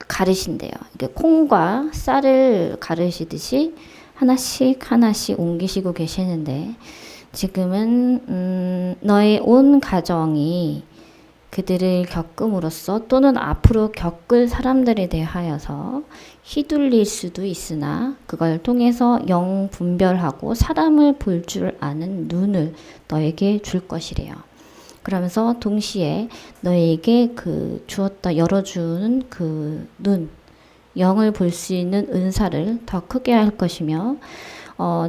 가르신대요. 이게 콩과 쌀을 가르시듯이 하나씩 하나씩 옮기시고 계시는데 지금은 너의 온 가정이 그들을 겪음으로써 또는 앞으로 겪을 사람들에 대하여서 휘둘릴 수도 있으나 그걸 통해서 영 분별하고 사람을 볼 줄 아는 눈을 너에게 줄 것이래요. 그러면서 동시에 너에게 그 열어주는 그 눈, 영을 볼 수 있는 은사를 더 크게 할 것이며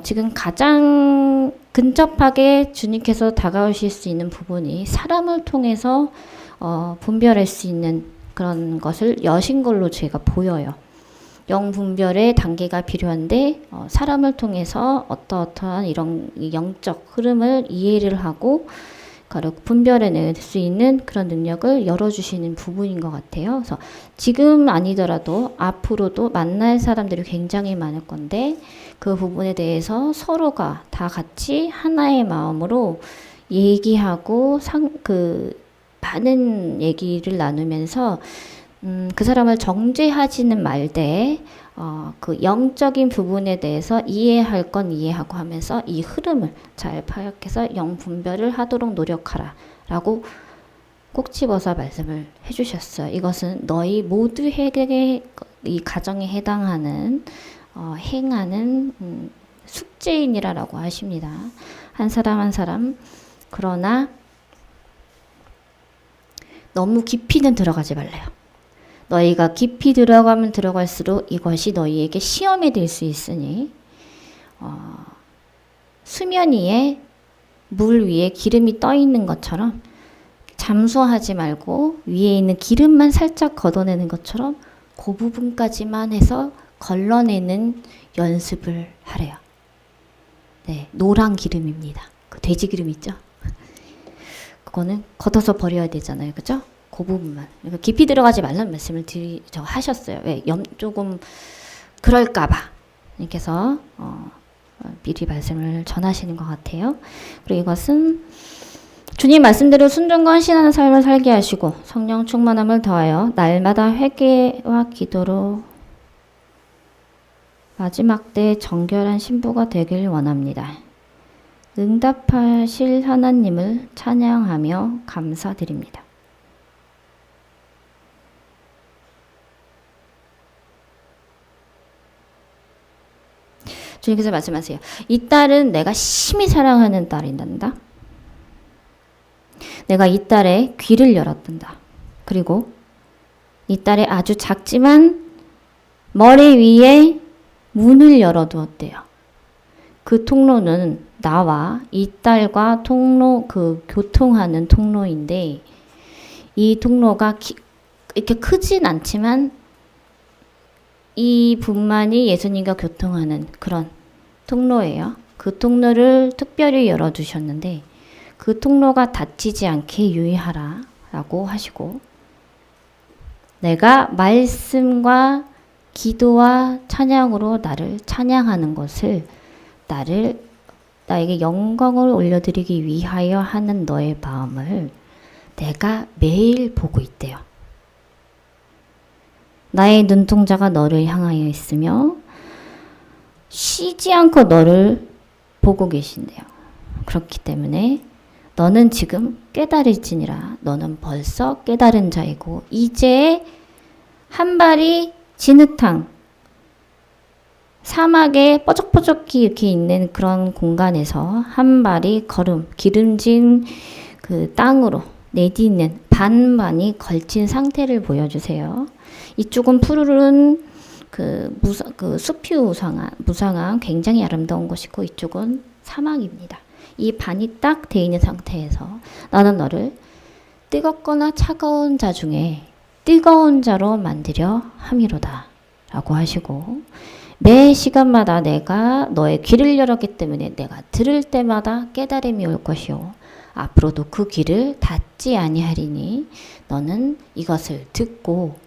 지금 가장 근접하게 주님께서 다가오실 수 있는 부분이 사람을 통해서 분별할 수 있는 그런 것을 여신 걸로 제가 보여요. 영 분별의 단계가 필요한데 사람을 통해서 어떠한 이런 영적 흐름을 이해를 하고 분별해낼 수 있는 그런 능력을 열어주시는 부분인 것 같아요. 그래서 지금 아니더라도 앞으로도 만날 사람들이 굉장히 많을 건데 그 부분에 대해서 서로가 다 같이 하나의 마음으로 얘기하고 많은 얘기를 나누면서 그 사람을 정죄하지는 말되 그 영적인 부분에 대해서 이해할 건 이해하고 하면서 이 흐름을 잘 파악해서 영 분별을 하도록 노력하라 라고 꼭 집어서 말씀을 해주셨어요. 이것은 너희 모두에게 이 가정에 해당하는 행하는 숙제이니라라고 하십니다. 한 사람 한 사람. 그러나 너무 깊이는 들어가지 말래요. 너희가 깊이 들어가면 들어갈수록 이것이 너희에게 시험이 될 수 있으니 수면 위에 물 위에 기름이 떠 있는 것처럼 잠수하지 말고 위에 있는 기름만 살짝 걷어내는 것처럼 그 부분까지만 해서 걸러내는 연습을 하래요. 네, 노란 기름입니다. 그 돼지 기름 있죠? 그거는 걷어서 버려야 되잖아요. 그죠? 그 부분만. 그러니까 깊이 들어가지 말라는 말씀을 하셨어요. 왜? 조금 그럴까봐. 님께서 미리 말씀을 전하시는 것 같아요. 그리고 이것은 주님 말씀대로 순종과 헌신하는 삶을 살게 하시고 성령 충만함을 더하여 날마다 회개와 기도로 마지막 때 정결한 신부가 되길 원합니다. 응답하실 하나님을 찬양하며 감사드립니다. 주님께서 말씀하세요. 이 딸은 내가 심히 사랑하는 딸이란다. 내가 이 딸의 귀를 열었단다. 그리고 이 딸의 아주 작지만 머리 위에 문을 열어두었대요. 그 통로는 나와 이 딸과 교통하는 통로인데, 이 통로가 이렇게 크진 않지만 이 분만이 예수님과 교통하는 그런 통로예요. 그 통로를 특별히 열어두셨는데 그 통로가 닫히지 않게 유의하라 라고 하시고, 내가 말씀과 기도와 찬양으로 나를 찬양하는 것을 나에게 영광을 올려드리기 위하여 하는 너의 마음을 내가 매일 보고 있대요. 나의 눈동자가 너를 향하여 있으며 쉬지 않고 너를 보고 계신대요. 그렇기 때문에 너는 지금 깨달을지니라. 너는 벌써 깨달은 자이고 이제 한 발이 진흙탕, 사막에 뻐적뻐적히 이렇게 있는 그런 공간에서 한 발이 기름진 그 땅으로 내딛는 반반이 걸친 상태를 보여주세요. 이쪽은 푸르른 숲이 무상한 굉장히 아름다운 곳이고, 이쪽은 사막입니다. 이 반이 딱 돼 있는 상태에서 나는 너를 뜨겁거나 차가운 자 중에 뜨거운 자로 만들려 함이로다 라고 하시고, 매 시간마다 내가 너의 귀를 열었기 때문에 내가 들을 때마다 깨달음이 올 것이요 앞으로도 그 귀를 닫지 아니하리니 너는 이것을 듣고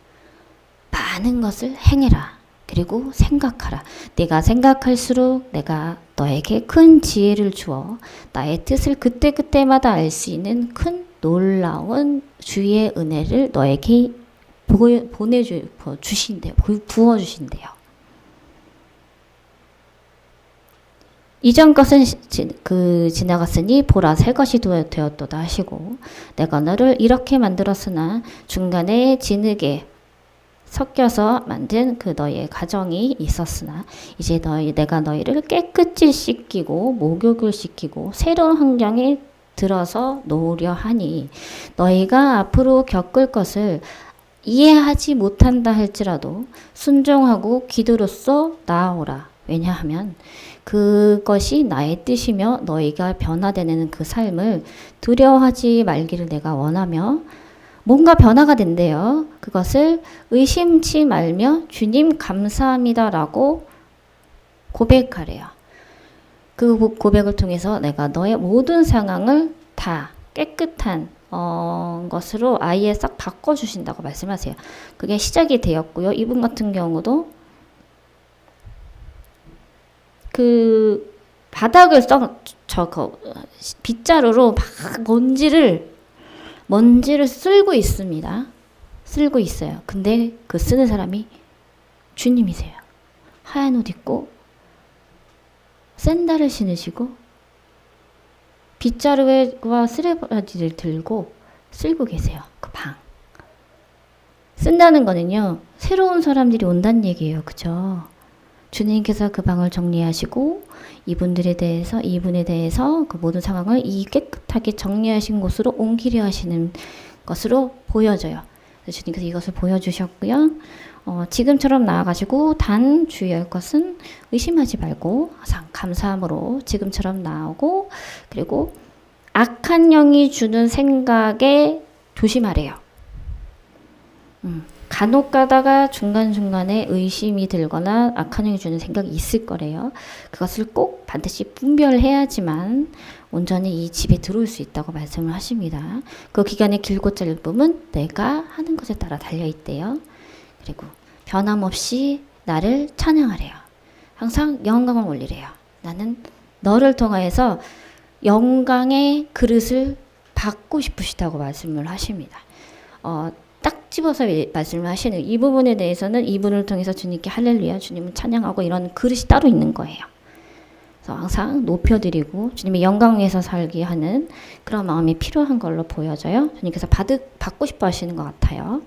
많은 것을 행해라. 그리고 생각하라. 네가 생각할수록 내가 너에게 큰 지혜를 주어 나의 뜻을 그때그때마다 알 수 있는 큰 놀라운 주의 은혜를 너에게 부어주신대요. 이전 것은 지나갔으니 보라 새 것이 되었도다 하시고, 내가 너를 이렇게 만들었으나 중간에 진흙에 섞여서 만든 너의 가정이 있었으나 이제 내가 너희를 깨끗이 씻기고 목욕을 시키고 새로운 환경에 들어서 놓으려 하니 너희가 앞으로 겪을 것을 이해하지 못한다 할지라도 순종하고 기도로써 나아오라. 왜냐하면 그것이 나의 뜻이며 너희가 변화되는 그 삶을 두려워하지 말기를 내가 원하며, 뭔가 변화가 된대요. 그것을 의심치 말며 주님 감사합니다 라고 고백하래요. 그 고백을 통해서 내가 너의 모든 상황을 다 깨끗한 것으로 아예 싹 바꿔주신다고 말씀하세요. 그게 시작이 되었고요. 이분 같은 경우도 그 바닥을 빗자루로 막 먼지를 쓸고 있습니다. 쓸고 있어요. 근데 그 쓰는 사람이 주님이세요. 하얀 옷 입고 샌들을 신으시고 빗자루와 쓰레바지를 들고 쓸고 계세요. 그 방. 쓴다는 거는요, 새로운 사람들이 온다는 얘기예요. 그죠? 주님께서 그 방을 정리하시고 이분에 대해서 그 모든 상황을 이 깨끗하게 정리하신 곳으로 옮기려 하시는 것으로 보여져요. 그래서 주님께서 이것을 보여주셨고요. 지금처럼 나아가시고 단 주의할 것은 의심하지 말고 항상 감사함으로 지금처럼 나오고, 그리고 악한 영이 주는 생각에 조심하래요. 간혹 가다가 중간중간에 의심이 들거나 악한 영이 주는 생각이 있을 거래요. 그것을 꼭 반드시 분별해야지만 온전히 이 집에 들어올 수 있다고 말씀을 하십니다. 그 기간의 길고 짧음은 내가 하는 것에 따라 달려있대요. 그리고 변함없이 나를 찬양하래요. 항상 영광을 올리래요. 나는 너를 통하여서 영광의 그릇을 받고 싶으시다고 말씀을 하십니다. 딱 집어서 말씀을 하시는 이 부분에 대해서는 이분을 통해서 주님께 할렐루야 주님을 찬양하고 이런 그릇이 따로 있는 거예요. 그래서 항상 높여드리고 주님의 영광 위에서 살게 하는 그런 마음이 필요한 걸로 보여져요. 주님께서 받고 싶어 하시는 것 같아요.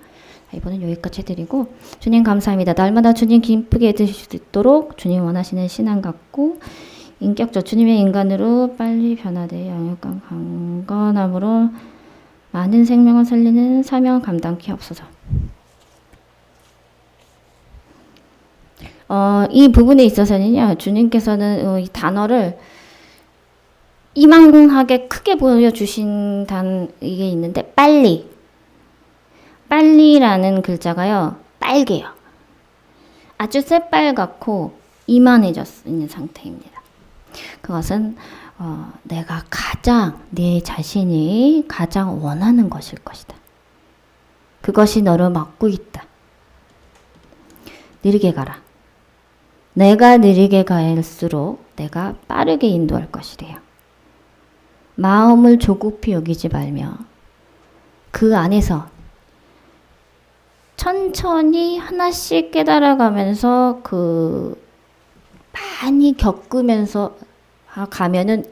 이번엔 여기까지 해드리고 주님 감사합니다. 날마다 주님 기쁘게 해드릴 수 있도록 주님 원하시는 신앙 갖고 인격적 주님의 인간으로 빨리 변화되어 영역과 강건함으로 많은 생명을 살리는 사명 감당케 없어서. 이 부분에 있어서는요, 주님께서는 이 단어를 이만하게 크게 보여주신 이게 있는데, 빨리라는 글자가요, 빨개요. 아주 새빨갛고 이만해져 있는 상태입니다. 그것은 내가 내 자신이 가장 원하는 것일 것이다. 그것이 너를 막고 있다. 느리게 가라. 내가 느리게 갈수록 내가 빠르게 인도할 것이래요. 마음을 조급히 여기지 말며 그 안에서 천천히 하나씩 깨달아가면서 많이 겪으면서 가면은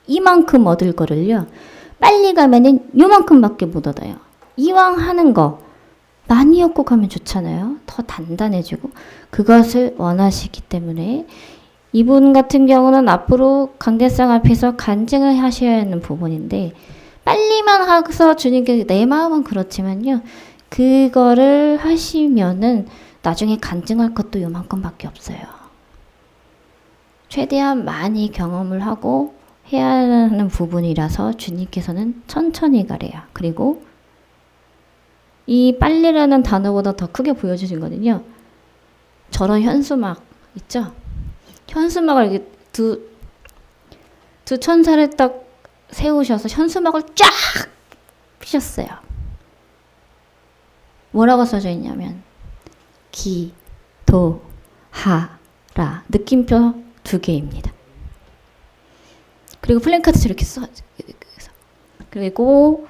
이만큼 얻을 거를요. 빨리 가면은 요만큼밖에 못 얻어요. 이왕 하는 거 많이 얻고 가면 좋잖아요. 더 단단해지고 그것을 원하시기 때문에 이분 같은 경우는 앞으로 강대상 앞에서 간증을 하셔야 하는 부분인데 빨리만 해서 주님께 내 마음은 그렇지만요. 그거를 하시면은 나중에 간증할 것도 요만큼밖에 없어요. 최대한 많이 경험을 하고 해야 하는 부분이라서 주님께서는 천천히 가래요. 그리고 이 빨리라는 단어보다 더 크게 보여주신 거는요. 저런 현수막 있죠? 현수막을 이렇게 두 천사를 딱 세우셔서 현수막을 쫙 피셨어요. 뭐라고 써져 있냐면 기도하라. 느낌표 2개입니다. 그리고 플랜카드 이렇게 써. 그리고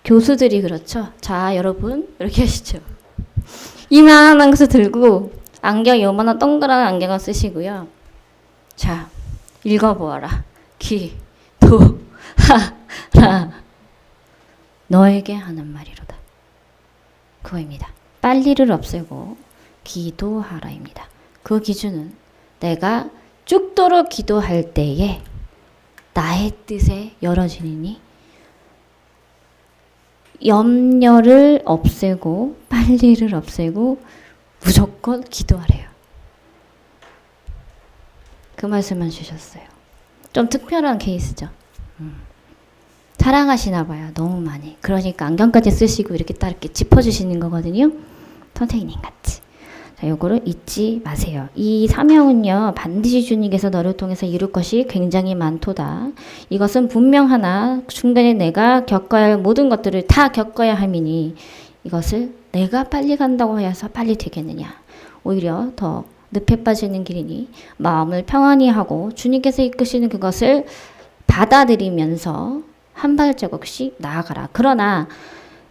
교수들이 그렇죠. 자, 여러분 이렇게 하시죠. 이만한 것을 들고 안경 요만한 동그란 안경을 쓰시고요. 자, 읽어보아라. 기도하라. 너에게 하는 말이로다. 그거입니다. 빨리를 없애고 기도하라입니다. 그 기준은 내가 죽도록 기도할 때에 나의 뜻에 열어지니 염려를 없애고 빨리를 없애고 무조건 기도하래요. 그 말씀만 주셨어요. 좀 특별한 케이스죠. 사랑하시나 봐요. 너무 많이. 그러니까 안경까지 쓰시고 이렇게 딱 이렇게 짚어주시는 거거든요. 선생님 같이. 자, 요거를 잊지 마세요. 이 사명은요, 반드시 주님께서 너를 통해서 이룰 것이 굉장히 많도다. 이것은 분명하나 중간에 내가 겪어야 할 모든 것들을 다 겪어야 함이니 이것을 내가 빨리 간다고 해서 빨리 되겠느냐. 오히려 더 늪에 빠지는 길이니 마음을 평안히 하고 주님께서 이끄시는 그것을 받아들이면서 한 발자국씩 나아가라. 그러나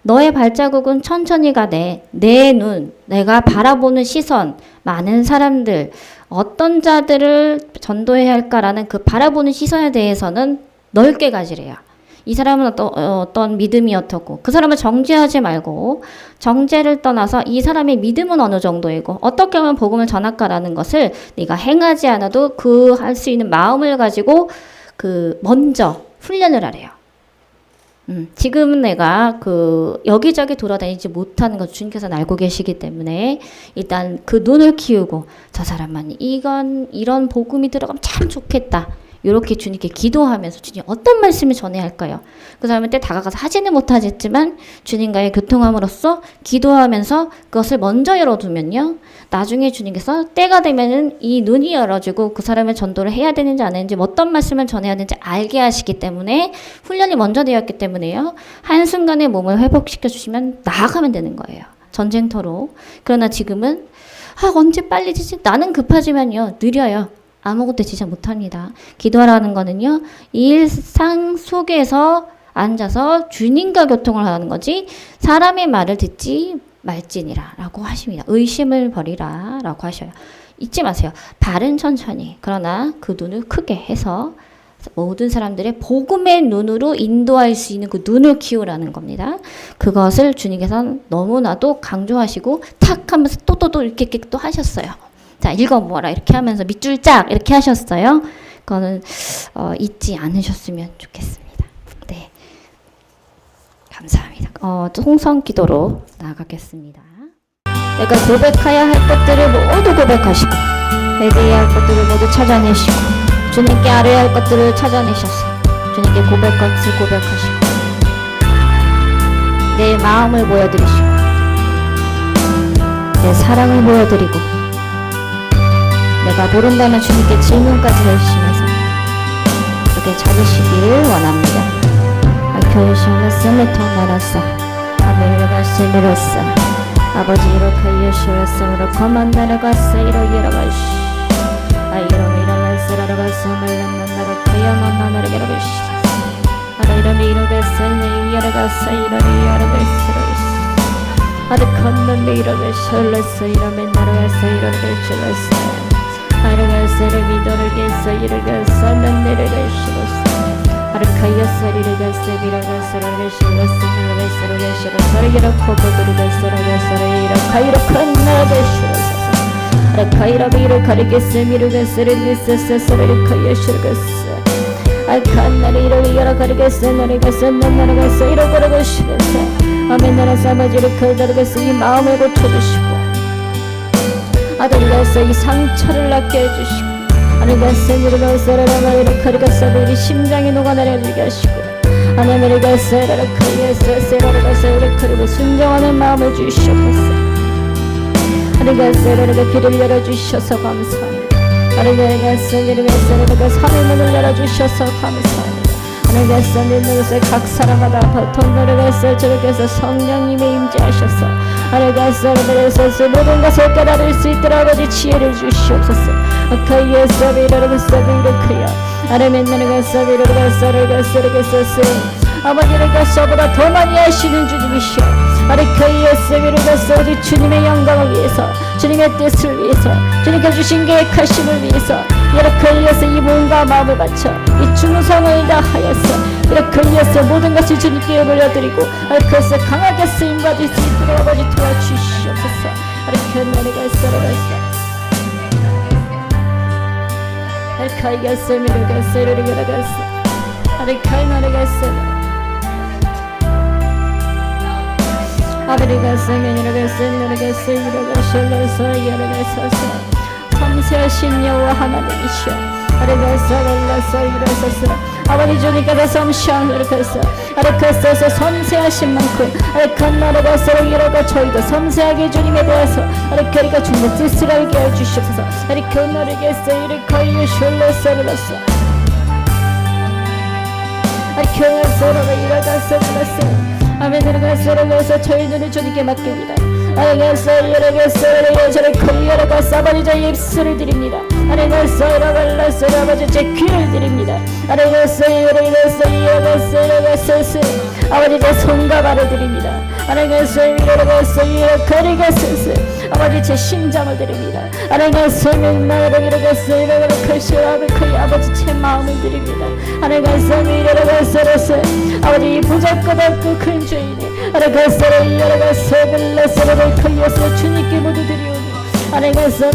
너의 발자국은 천천히 가되 내 눈, 내가 바라보는 시선, 많은 사람들, 어떤 자들을 전도해야 할까라는 그 바라보는 시선에 대해서는 넓게 가지래요. 이 사람은 어떤 믿음이 어떻고 그 사람을 정죄하지 말고 정죄를 떠나서 이 사람의 믿음은 어느 정도이고 어떻게 하면 복음을 전할까라는 것을 네가 행하지 않아도 그 할 수 있는 마음을 가지고 먼저 훈련을 하래요. 지금은 내가 여기저기 돌아다니지 못하는 것 주님께서는 알고 계시기 때문에 일단 그 눈을 키우고 저 사람만 이런 복음이 들어가면 참 좋겠다. 이렇게 주님께 기도하면서 주님 어떤 말씀을 전해야 할까요? 그 사람한테 다가가서 하지는 못하겠지만 주님과의 교통함으로써 기도하면서 그것을 먼저 열어두면요. 나중에 주님께서 때가 되면은 이 눈이 열어지고 그 사람의 전도를 해야 되는지 안 하는지 어떤 말씀을 전해야 되는지 알게 하시기 때문에 훈련이 먼저 되었기 때문에요. 한순간에 몸을 회복시켜 주시면 나아가면 되는 거예요. 전쟁터로. 그러나 지금은 언제 빨리 지지? 나는 급하지만요. 느려요. 아무것도 진짜 못합니다. 기도하라는 거는요, 일상 속에서 앉아서 주님과 교통을 하는 거지 사람의 말을 듣지 말지니라 라고 하십니다. 의심을 버리라 라고 하셔요. 잊지 마세요. 발은 천천히, 그러나 그 눈을 크게 해서 모든 사람들의 복음의 눈으로 인도할 수 있는 그 눈을 키우라는 겁니다. 그것을 주님께서는 너무나도 강조하시고 탁 하면서 또 이렇게 또 하셨어요. 자, 읽어보라 이렇게 하면서 밑줄 짝 이렇게 하셨어요. 그거는 잊지 않으셨으면 좋겠습니다. 네, 감사합니다. 통성 기도로 나아가겠습니다. 내가 고백해야 할 것들을 모두 고백하시고 회개해야 할 것들을 모두 찾아내시고 주님께 아뢰야 할 것들을 찾아내셔서 주님께 고백할 것을 고백하시고 내 마음을 보여드리시고 내 사랑을 보여드리고 내가 모른다면 주님께 질문까지 하시면서 그렇게 찾으시기를 원합니다. 교회시험을 통나라사 아벨레가 실리로사 아버지 이렇게 예수였으므로 거만 나라가사 이러기라가시 이러가서 말렸는 그야만 나를 이러가시 이러니 이러겠어 이러가서 이러니 이러겠어 건넌 이러겠어 이러면 나라가서 이러겠어 이러겠어 믿어르겠어 이러겠어 난 이러겠어 아르카이어서 이러겠어 이러겠어 이러겠어 이러고 보드르겠어 이러카이로 나라겠어 아르카이라비를 가리겠어 미르겠어 이러겠어 이러카이어시르겠어 아르카나를 이러기야라 가리겠어 나르겠어 난 나르겠어 이러고라고 시겠어 아멘 나라사 아버지를 걸다르겠어 이 마음을 고쳐주시고 아들이가서 이 상처를 낫게 해주시고 아르겠어 미르겠어 이러카리겠어 우리 심장이 녹아내려지게 하시고 아네메리겠어 이러카이에서 이러카리고 순종하는 마음을 주시옵소서 아르겠어 이러게 길을 열어주셔서 감사합니다. 아르겠어 이러게 삶의 문을 열어주셔서 감사합니다. 아르겠어 믿는 각 사람마다 보통으로겠어 저렇게서 성령님의 임재하셔서 아르겠어 이러게서 모든 것을 깨달을 수 있도록 아버지 지혜를 주시옵소서. 아카이에서 이러게서 이러게요 아르멘나르겠어 이러게서 아버지께서보다 더 많이 하시는 주님이시여 아르카이에스 이르겠어 우리 주님의 영광을 위해서 주님의 뜻을 위해서 주님께 주신 계획하심을 위해서 아르카이에스 이 몸과 마음을 바쳐 이 충성을 다하여서 아르카이에스 모든 것을 주님께 올려드리고 아르카이에스 강하게 쓰임받을 수 있도록 아버지 도와주시옵소서. 아르카이에스 아르카이에스 이르겠어 아르카이에스 아버지가 섬세하신 여호와 하나님이시여 아버지 주님께서 섬시하시면서 아르카스에서 섬세하신 만큼 아르카나라가서 이러가 저희도 섬세하게 주님에 대해서 아르카리가 주님의 뜻을 알게 해주시옵소서. 아르카나르게서 이르카이에 슐레서르라서 아르카나서르가 이러가서 아멘. 이러가서 저희 눈을 주님께 맡깁니다. 아르가서 이러가서 저를 걸려가서 아버지 저희 입술을 드립니다. 아르가서 이러갈라서 아버지 제 귀를 드립니다. 아르가서 이러가서 아버지 제 손과 발을 드립니다. 아르가서 이러가서 이러가서 아버지 제 심장을 드립니다. 아르가서 이러가서 이러가서 아버지 제 마음을 드립니다. 아르가서 이러가서 아버지 부족보다 없고 큰 죄인이 아르가서 이러가서 걸려서 주님께 모두 드리오니 아르가서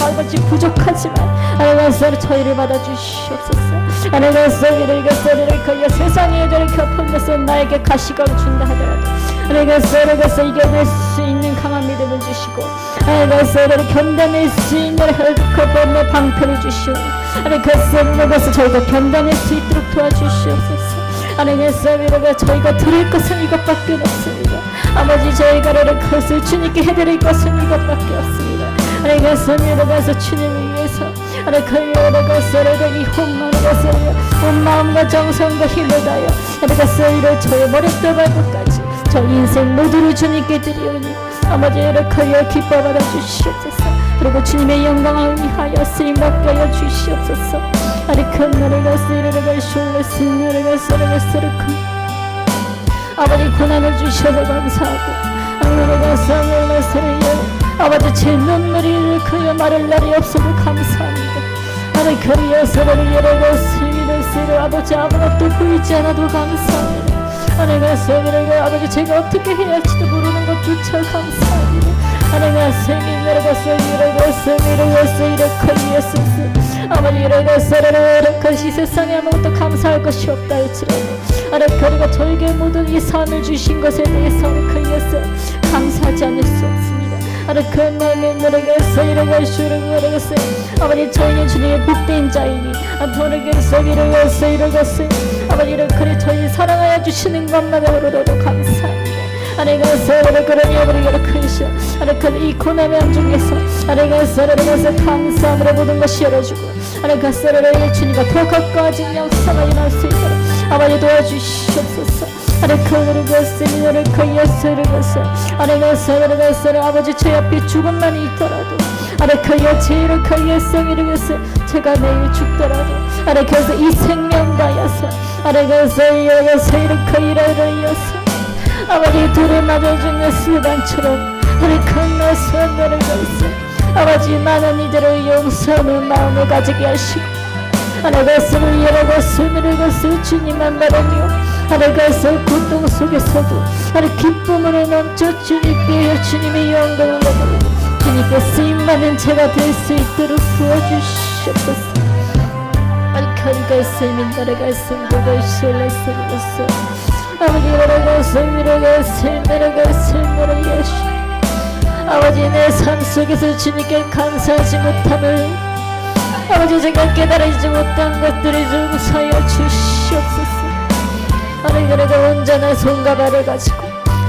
아버지 부족하지만 아르가서 저희를 받아주시옵소서. 아르가서 이러가서 걸려 세상에 저를 겹쳐서 나에게 가시감을 준다 하더라도 아르가서 이겨낼 수 있는 강한 믿음을 주시고 아르가서 견뎌낼 수 있는 헐크범의 방패를 주시오. 아르가서 저희가 견뎌낼 수 있도록 도와주시옵소서. 아르가서 저희가 드릴 것은 이것밖에 없습니다. 아버지 저희가 것을 주님께 해드릴 것은 이것밖에 없습니다. 아르가서 주님을 위해서 아르가서 이 온 마음과 정성과 힘을 다하여 아르가서 저의 머리부터 발끝까지 저 인생 모두를 주님께 드리오니 아버지 기뻐 받아 주시옵소서. 그리고 주님의 영광을 위하여 쓰임 받게 하여 주시옵소서. 아리칸나르가 쓰르르가 숄레스 나르가 쓰르가 쓰르카 아버지 고난을 주셔서 감사하고 아르르가 사르르가 쓰르여 아버지 제 눈물이 흘크여 마를 날이 없어도 감사합니다. 아리카리아 사르르 여러가 쓰르르 쓰르 아버지 아무것도 보이지 않아도 감사합니다. 아내가 세미르가 아버지 제가 어떻게 해야 할지도 모르는 것조차 감사합니다. 아내가 세미르가 세미르가 세미르가 세미르가 예수스 아버지 이르가 세르르가 이 세상에 아무것도 감사할 것이 없다 할지라도 아라카리가 저에게 모든 이 삶을 주신 것에 대해서 그 예수 감사하지 않을 수 없습니다. 아라카나메 너르가 세이르가 슈르가 세 아버지 저희는 주님의 복된 자이니 아토르가 세미르가 세이르가 세 아버지 이렇게 저희 사랑하여 주시는 것만으로도 감사합니다. 아내가 서로를 그러니 아버지 이렇게 하셔 아내가 이 고난의 함중에서 아내가 서로를 가서 감사함으로 모든 것이 열어주고 아내가 서로를 주님과 더 가까워진 역사가 일어날 수 있도록 아버지 도와주시옵소서. 아내가 너를 세미너를 예수를 가서 아내가 서로를 가서 아버지 제 앞에 죽음만 있더라도 아내가 제일을 예수를 가서 제가 내일 죽더라도 아내가 이 생명 다여서 아내가 세이르가 세이르가 이라이라이어서 아버지 둘을 맞아 죽는 수단처럼 아래칸나 선녀를 가있어 아버지 많은 이들을 용서하는 마음을 가지게 하시고 아래가슴을 열어가 숨을 가서 주님만 바라며 아래가서 고통 속에서도 아래 기쁨으로 넘쳐 주님께 주님의 영광을 올려드리고 주님께 쓰임받는 제가 될 수 있도록 도와주시옵소서. 아리카리가 쓰임인 나라가 쓰임보고 실내쓰면서 아버지 이러가 세미러가 예수 아버지 내 삶 속에서 주님께 감사하지 못함을 아버지 제가 깨달아지지 못한 것들을 용서하여 주시옵소서. 아래가 온전한 손과 발을 가지고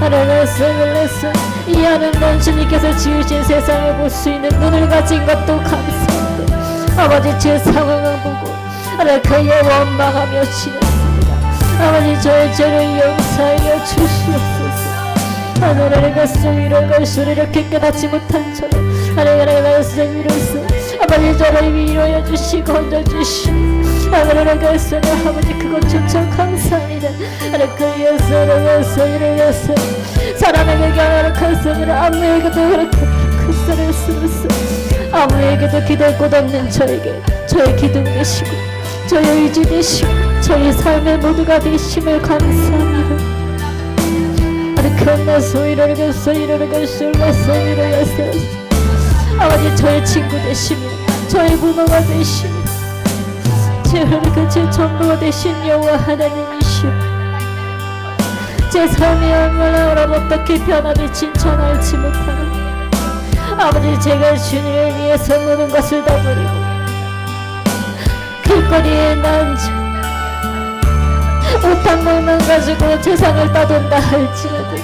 아래가 세밀레스 이 아름다운 주님께서 지으신 세상을 볼 수 있는 눈을 가진 것도 감사합니다. 아버지 제 상황을 보고 아래가에 원망하며 지냈습니다. 아버지 저의 죄를 용서하여 주시옵소서. 하늘을 가서 위로 갈수록 이렇게 깨닫지 못한 저를 하늘을 가서 위로서 아버지 저를 위로해 주시고 얹어주시고 하늘을 가서 아버지 그것조차 감사합니다. 하늘을 가서 위로 가서 사람에게 가서 아무에게도 그렇게 그 소리를 쓰면서 아무에게도 기댈 곳 없는 저에게 저의 기둥 되시고 저의 의지 되시고 저희 삶의 모두가 되심을 감사합니다. 아르카나 소이를 가서 이를 가서 라서이를 가서 아버지 저의 친구 되시며 저의 부모가 되시며 제 전부가 되신 여호와 하나님이시오. 제 삶이 얼마나 어떻게 변화를 진천할지 못하는 아버지 제가 주님을 위해서 모든 것을 다 버리고 길거리에 앉아 옷 한 벌만 가지고 세상을 따돈다 할지라도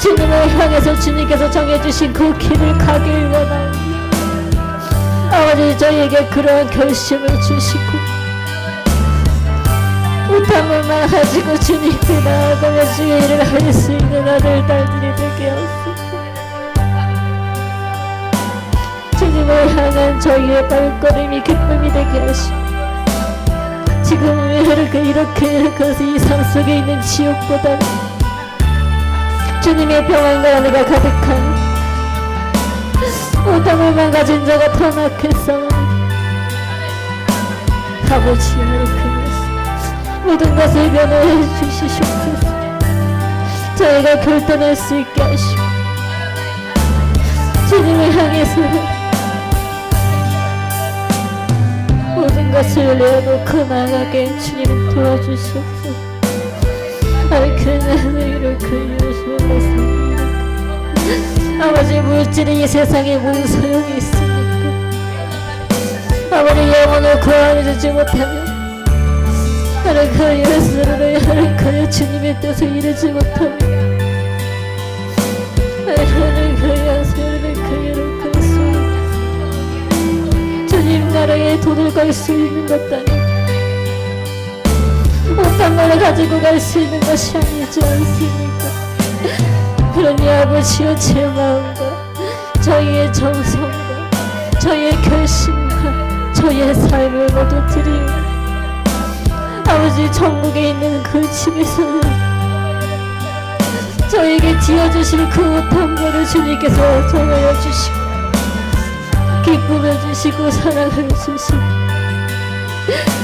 주님을 향해서 주님께서 정해주신 그 길을 가길 원하옵니다. 아버지 저에게 그러한 결심을 주시고 옷 한 벌만 가지고 주님께 나아가며 주의 일을 할 수 있는 아들 딸들이 되게 하옵소서. 주님을 향한 저희의 발걸음이 기쁨이 되게 하시고 지금 이렇게 이 삶 속에 있는 지옥보다는 주님의 평안과 은혜가 가득한 오tam을만 가진 자가 더 낫겠사오니 아버지 하나님께서 모든 것을 변호해 주시옵소서. 저희가 결단할 수 있게 하시고 주님을 향해서 모든 것을 내어놓고 나아가게 주님은 도와주시옵소서. 아버지 물질이 이 세상에 무슨 소용이 있습니까? 아버지 영혼을 구원해주지 못하면 하나님 예수를 하나님 주님의 뜻을 이루지 못하면 주님 나라에 돈을 갈 수 있는 것도 아니고 옷 한 벌을 가지고 갈 수 있는 것이 아니지 않습니까? 그러니 아버지여 제 마음과 저희의 정성과 저희의 결심과 저희의 삶을 모두 드리오. 아버지, 천국에 있는 그 집에서는 저에게 지어주실 그 옷 한 벌을 주님께서 정하여 주시고 기쁨을 주시고 사랑을 주시고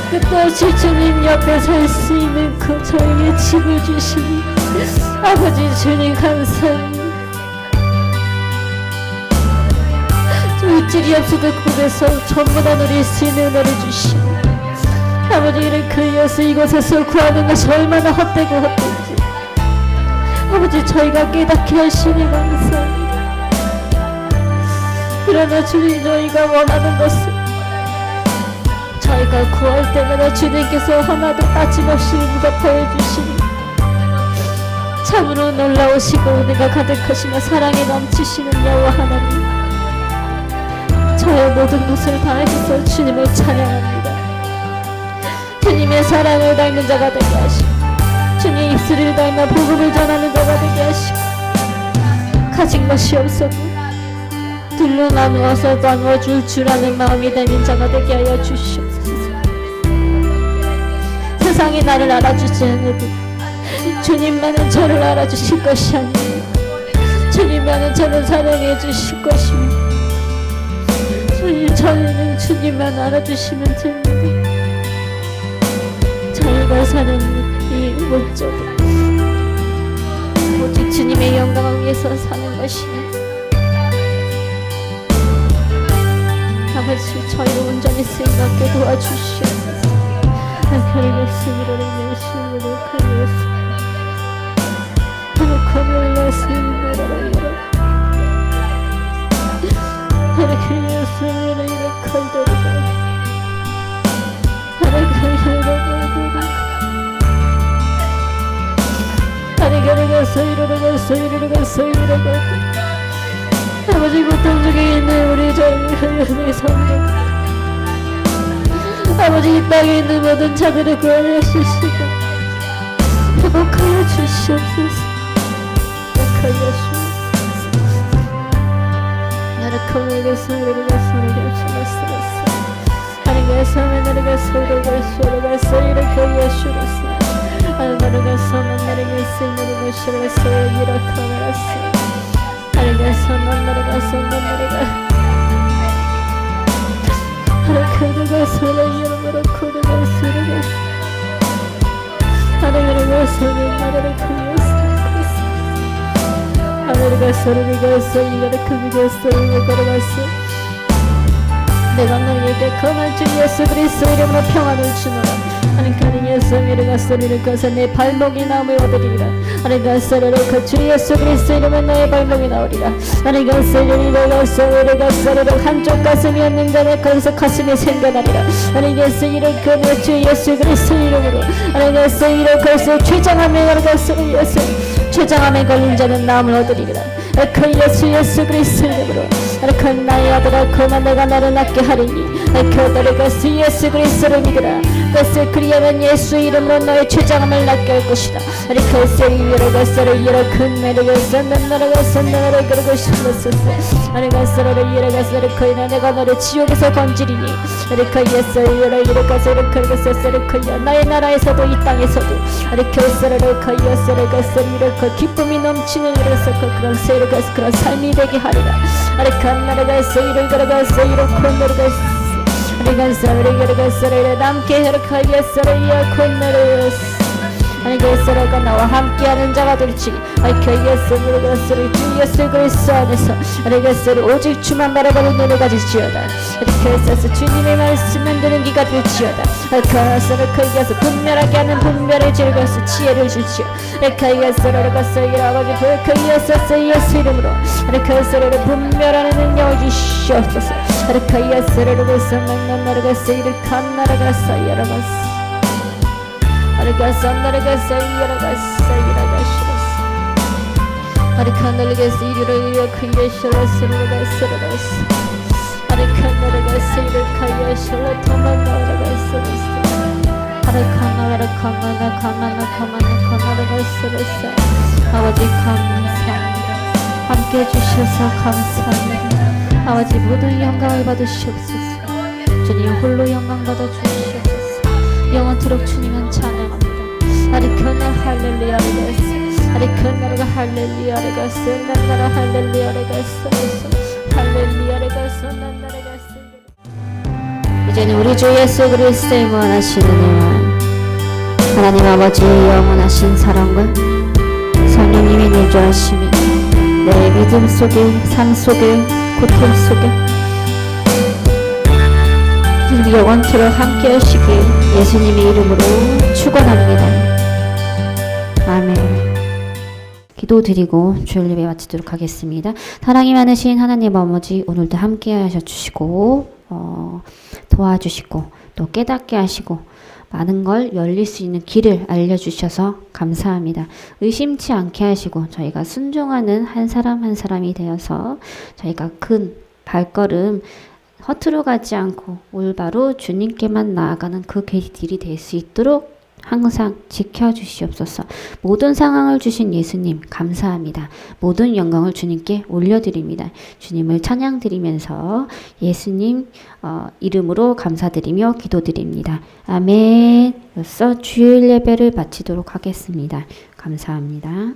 끝없이 주님 옆에 살 수 있는 그 저에게 집을 주시니 아버지 주님 감사합니다. 물질이 없어도 꿈에서 전부 다 누릴 수 있는 은혜를 주시니 아버지, 이렇게 이어서 이곳에서 구하는 것이 얼마나 헛되고 헛된지 아버지 저희가 깨닫게 하시니 감사합니다. 그러나 주님, 저희가 원하는 것은 저희가 구할 때마다 주님께서 하나도 빠짐없이 응답하여 주시니 참으로 놀라우시고 은혜가 가득하시며 사랑이 넘치시는 여호와 하나님, 저의 모든 것을 다해서 주님을 찬양합니다. 주님의 사랑을 닮은 자가 되게 하시고 주님 입술을 닮아 복음을 전하는 자가 되게 하시고 가진 것이 없어도 둘로 나누어서 나누어줄 줄 아는 마음이 되는 자가 되게 하여 주시옵소서. 세상이 나를 알아주지 않아도 주님만은 저를 알아주실 것이 아니에요. 주님만은 저를 사랑해 주실 것이며 저희는 주님만 알아주시면 됩니다. 저희가 사는 이 목적은 오직 주님의 영광을 위해서 사는 것이니 아버지, 저희를 온전히 쓰임받게 도와주시옵소서. 하나님의 승리를 내시므로 하였습니다. 하나님의 승리를 하나님의 승리를 이룩하리로다. 하나님의 아버지, 고통 중에 있는 우리 저희의 성도 아버지, 이 땅에 있는 모든 자들을 구하여 주시고 회복하여 주시옵소서. 회복하여 주시옵소서. 나를 거울에게 소리를 주셨소서. 하나님의 삶에 나를 소리를 주셨소서. 이렇게 하여 주셨소서. 하나님의 삶에 나를 쓰는 것을 소리 이렇게 하였소. 하나님의 삶에 나를 쓰는 나를 하나님의 삶에 이름으로 코르가 소리를 하나님의 삶에 나를 구했소. 하나님의 소리를 갔어. 이거를 크게 소리를 걸어갔어. 내가 너희에게 거만 주 예수 그리스도 이름으로 평안을 주노라. 하나님 예수 이름과 소리를 꺼서 내 발목이 나음을 얻으리라. 하나님 소리를 거주 예수 그리스도 이름으로 너의 발목이 나오리라. 하나님 소리를 한쪽 가슴이었는 자는 거기서 가슴이 생겨나리라. 하나님 예수 이름 주 예수 그리스도 이름으로 하나님 소리를 거기서 췌장암에 걸어갔어. 예수 췌장암에 걸린 자는 나음을 얻으리라. 그 예수 그리스도 이름으로 그 나의 아들아 그만 내가 너를 낫게 하리니 그 너를 그 예수 그리스도를 믿으라. 그것을 그리하면 예수 이름으로 너의 죄장함을 낫게 할 것이다. 그 세리를 그것을 이렇게 내를 그것을 너를 그것을 너를 그러고 싶었었어. 그것을 이렇게 그이나 내가 너를 지옥에서 건지리니 그 예수 이를 이렇게 그것을 그야 나의 나라에서도 이 땅에서도 그것을 그 예수를 그것을 이렇게 기쁨이 넘치는 이래서 그런 세를 그런 삶이 되게 하리라. 그 나라가 세일을 걸어가서 이렇게 내려갔어. 우리가 남게 이렇게 예수를 콘너를 예수가 나와 함께하는 자가 될지 그 예수를 주 예수 그리스도 안에서 예수를 오직 주만 바라보는 눈을 가질지어다. 그래서 주님의 말씀만 듣는 귀가 될지어다. 그 예수 분별하게 하는 분별의 즐거워서 지혜를 주시오. 그 예수를 가서 아버지 그 예수 이름으로 그 예수를 분별하는 능력을 주시옵소서. 그 예수를 가서 나를 가서 이를 간 나를 가서 열어갔어. 나르가서 나르가서 이리로 크게 실었어. 나르가서 이를 크게 실어 도망 나르가서 나르가서 아버지 감사합니다. 함께 해주셔서 감사합니다. 아버지 모든 영광을 받으시옵소서. 주님 홀로 영광 받아 주시옵소서. 영원토록 주님은 찬양합니다. 아리카나 할렐루야 레가스 아리카나가 할렐루야 레가스 난나라 할렐루야 레가스 할렐루야 레가스 난나라 레가스. 이제는 우리 주 예수 그리스도의 무한하신 은혜와 하나님 아버지의 영원하신 사랑과 성령님의 내주하심이 내 믿음 속에 삶 속에 고통 속에 영원토록 함께 하시길 예수님의 이름으로 축원합니다. 아멘. 기도드리고 주일 예배 마치도록 하겠습니다. 사랑이 많으신 하나님 아버지 오늘도 함께 하셔주시고 도와주시고 또 깨닫게 하시고 많은 걸 열릴 수 있는 길을 알려주셔서 감사합니다. 의심치 않게 하시고 저희가 순종하는 한 사람 한 사람이 되어서 저희가 큰 발걸음 허투루 가지 않고 올바로 주님께만 나아가는 그 길이 될 수 있도록 항상 지켜주시옵소서. 모든 상황을 주신 예수님 감사합니다. 모든 영광을 주님께 올려드립니다. 주님을 찬양드리면서 예수님 이름으로 감사드리며 기도드립니다. 아멘. 여기서 주일 예배를 마치도록 하겠습니다. 감사합니다.